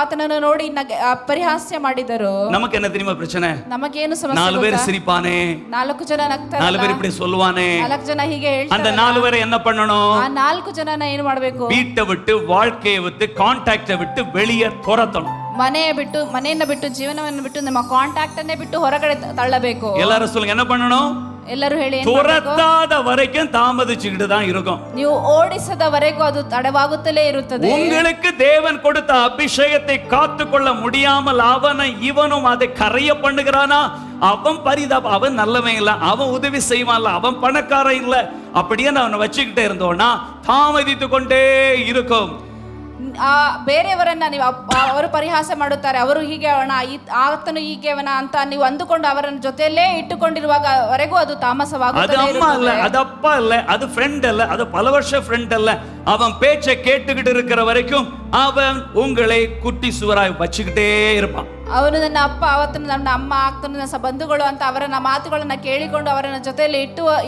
ಆತನನ್ನು ನೋಡಿ ಪರಿಹಾಸ್ಯ ಮಾಡಿದರು. நமக்கு என்ன தெரியுமா பிரச்சனை? ನಮಗೇನು ಸಮಸ್ಯೆ? 4 பேர் சிரிப்பானே, 4 ಜನ ನಗ್ತಾರೆ, 4 பேர் இப்படி சொல்லுவானே, 4 ಜನ ಹೀಗೆ அந்த ಹೇಳ್ತಾರೆ. 4 பேரை என்ன பண்ணணும்? ಆ 4 ಜನನ ಏನು ಮಾಡಬೇಕು? வீட்டை விட்டு, வாழ்க்கையை விட்டு, கான்டாக்டை விட்டு வெளியே துரத்தணும். ಮನೆಯನ್ನ ಬಿಟ್ಟು, ಜೀವನವನ್ನು ಬಿಟ್ಟು, ನಮ್ಮ ಕಾಂಟ್ಯಾಕ್ಟ್ ಅನ್ನೇ ಬಿಟ್ಟು ಹೊರಗಡೆ ತಳ್ಳಬೇಕು. எல்லாரும் சொல்லுங்க, என்ன பண்ணணும்? ಎಲ್ಲರೂ ಹೇಳಿ. துரத்தாத வரைக்கும் தாமதிச்சுக்கிட்டு தான் இருக்கும். ನೀವು ಓಡಿಸದವರೆಗೂ ಅದು ತಡವಾಗುತ್ತಲೇ ಇರುತ್ತದೆ. உங்களுக்கு தேவன் கொடுத்த அபிஷேகத்தை காத்துக்கொள்ள முடியாமல் அவனை இவனும் அதை கரைய பண்ணுகிறானா? அவன் பரிதாபம், அவன் நல்லவன் இல்ல, அவன் உதவி செய்வான்ல, அவன் பணக்காரன் இல்ல, அப்படியே அவனை வச்சுக்கிட்டே இருந்தோம்னா தாமதித்து கொண்டே இருக்கும். ಆ ಬೇರೆಯವರನ್ನ ನೀವು ಅವರು ಪರಿಹಾಸ ಮಾಡುತ್ತಾರೆ, ಅವರು ಹೀಗೆ ಅವನ, ಆತನು ಹೀಗೆ ಅವನ ಅಂತ ನೀವು ಅಂದುಕೊಂಡು ಅವರನ್ನ ಜೊತೆಯಲ್ಲೇ ಇಟ್ಟುಕೊಂಡಿರುವಾಗವರೆಗೂ ಅದು ತಾಮಸವಾಗುತ್ತದೆ. அது அம்மா இல்ல, அது அப்பா இல்ல, அது ஃப்ரெண்ட் அல்ல, அது பல வருஷ ஃப்ரெண்ட் அல்ல. அவன் பேச்சை கேட்டுக்கிட்டு இருக்கிற வரைக்கும் அவன் உங்களை குட்டி சுவராய் வச்சுக்கிட்டே இருப்பான். ಅವನು ನನ್ನ ಅಪ್ಪ, ಆತನು ನನ್ನ ಅಮ್ಮ, ಆತನು ನನ್ನ ಬಂಧುಗಳು ಅಂತ ಅವರನ್ನ ಮಾತುಗಳನ್ನ ಕೇಳಿಕೊಂಡು ಅವರನ್ನ ಜೊತೆಯಲ್ಲಿ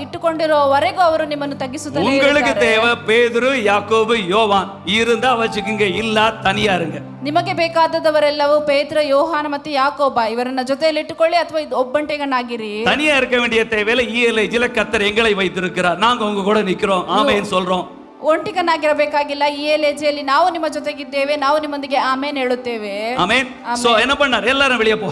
ಇಟ್ಟುಕೊಂಡಿರುವವರೆಗೂ ಅವರು ನಿಮ್ಮನ್ನು ತಗ್ಗಿಸುತ್ತಾರೆ. உங்களுக்கு தேவை பேதுரு, யாக்கோபு, யோவான் இருந்தா வச்சுக்கங்க, இல்ல தனியா இருங்க. ನಿಮಗೆ ಬೇಕಾದವರೆಲ್ಲವೂ ಪೇತ್ರ, ಯೋಹಾನ ಮತ್ತು ಯಾಕೋಬ, ಇವರನ್ನ ಜೊತೆಯಲ್ಲಿ ಇಟ್ಟುಕೊಳ್ಳಿ ಅಥವಾ ಒಬ್ಬಂಟಿಗನಾಗಿರಿ. தனியா இருக்க வேண்டிய தேவையில்லை. இயேசுல கர்த்தர் எங்களை வைத்திருக்கிறார், நாங்க உங்க கூட நிக்கிறோம், ஆமென் சொல்றோம். ಒಂಟಿಗನಾಗಿರಬೇಕಾಗಿಲ್ಲ. ಈ ಏಜೆಯಲ್ಲಿ ನಾವು ನಿಮ್ಮ ಜೊತೆಗಿದ್ದೇವೆ, ನಾವು ನಿಮ್ಮೊಂದಿಗೆ ಆಮೇನ್ ಹೇಳುತ್ತೇವೆ. ஆமென். சோ என்ன பண்ணார்? எல்லாரும் வெளியே போ.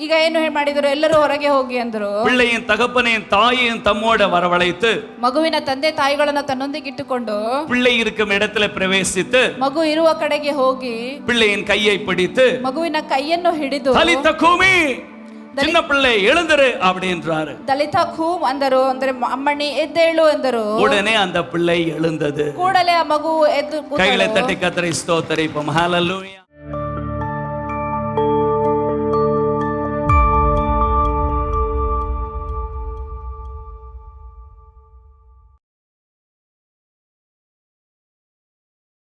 ಈಗ ಏನು ಮಾಡಿದ್ರು? ಎಲ್ಲರೂ ಹೊರಗೆ ಹೋಗಿ ಅಂದ್ರು. பிள்ளையின் தகப்பனையும் தாயையும் தம்மோட வரவழைத்து, ಮಗುವಿನ ತಂದೆ ತಾಯಿಗಳನ್ನ ತನ್ನೊಂದಿಗೆ ಇಟ್ಟುಕೊಂಡು, பிள்ளை இருக்கும் இடத்துல பிரவேசித்து, ಮಗು ಇರುವ ಕಡೆಗೆ ಹೋಗಿ பிள்ளையின் கையை பிடித்து, ಮಗುವಿನ ಕೈಯನ್ನು ಹಿಡಿದು, தலித்த கூமி, சின்ன பிள்ளை எழுந்திரு அப்படின்றாரு. ದಲಿತ ಖೂಮ್ ಅಂದರು, ಅಂದ್ರೆ ಅಮ್ಮಣ್ಣಿ ಎದ್ದೇಳು ಎಂದರು. உடனே அந்த பிள்ளை எழுந்தது. ಕೂಡಲೇ ಆ ಮಗು ಎದ್ದು கைகளை தட்டி கர்த்தரை ஸ்தோத்திரிப்போம். ஹalleluya.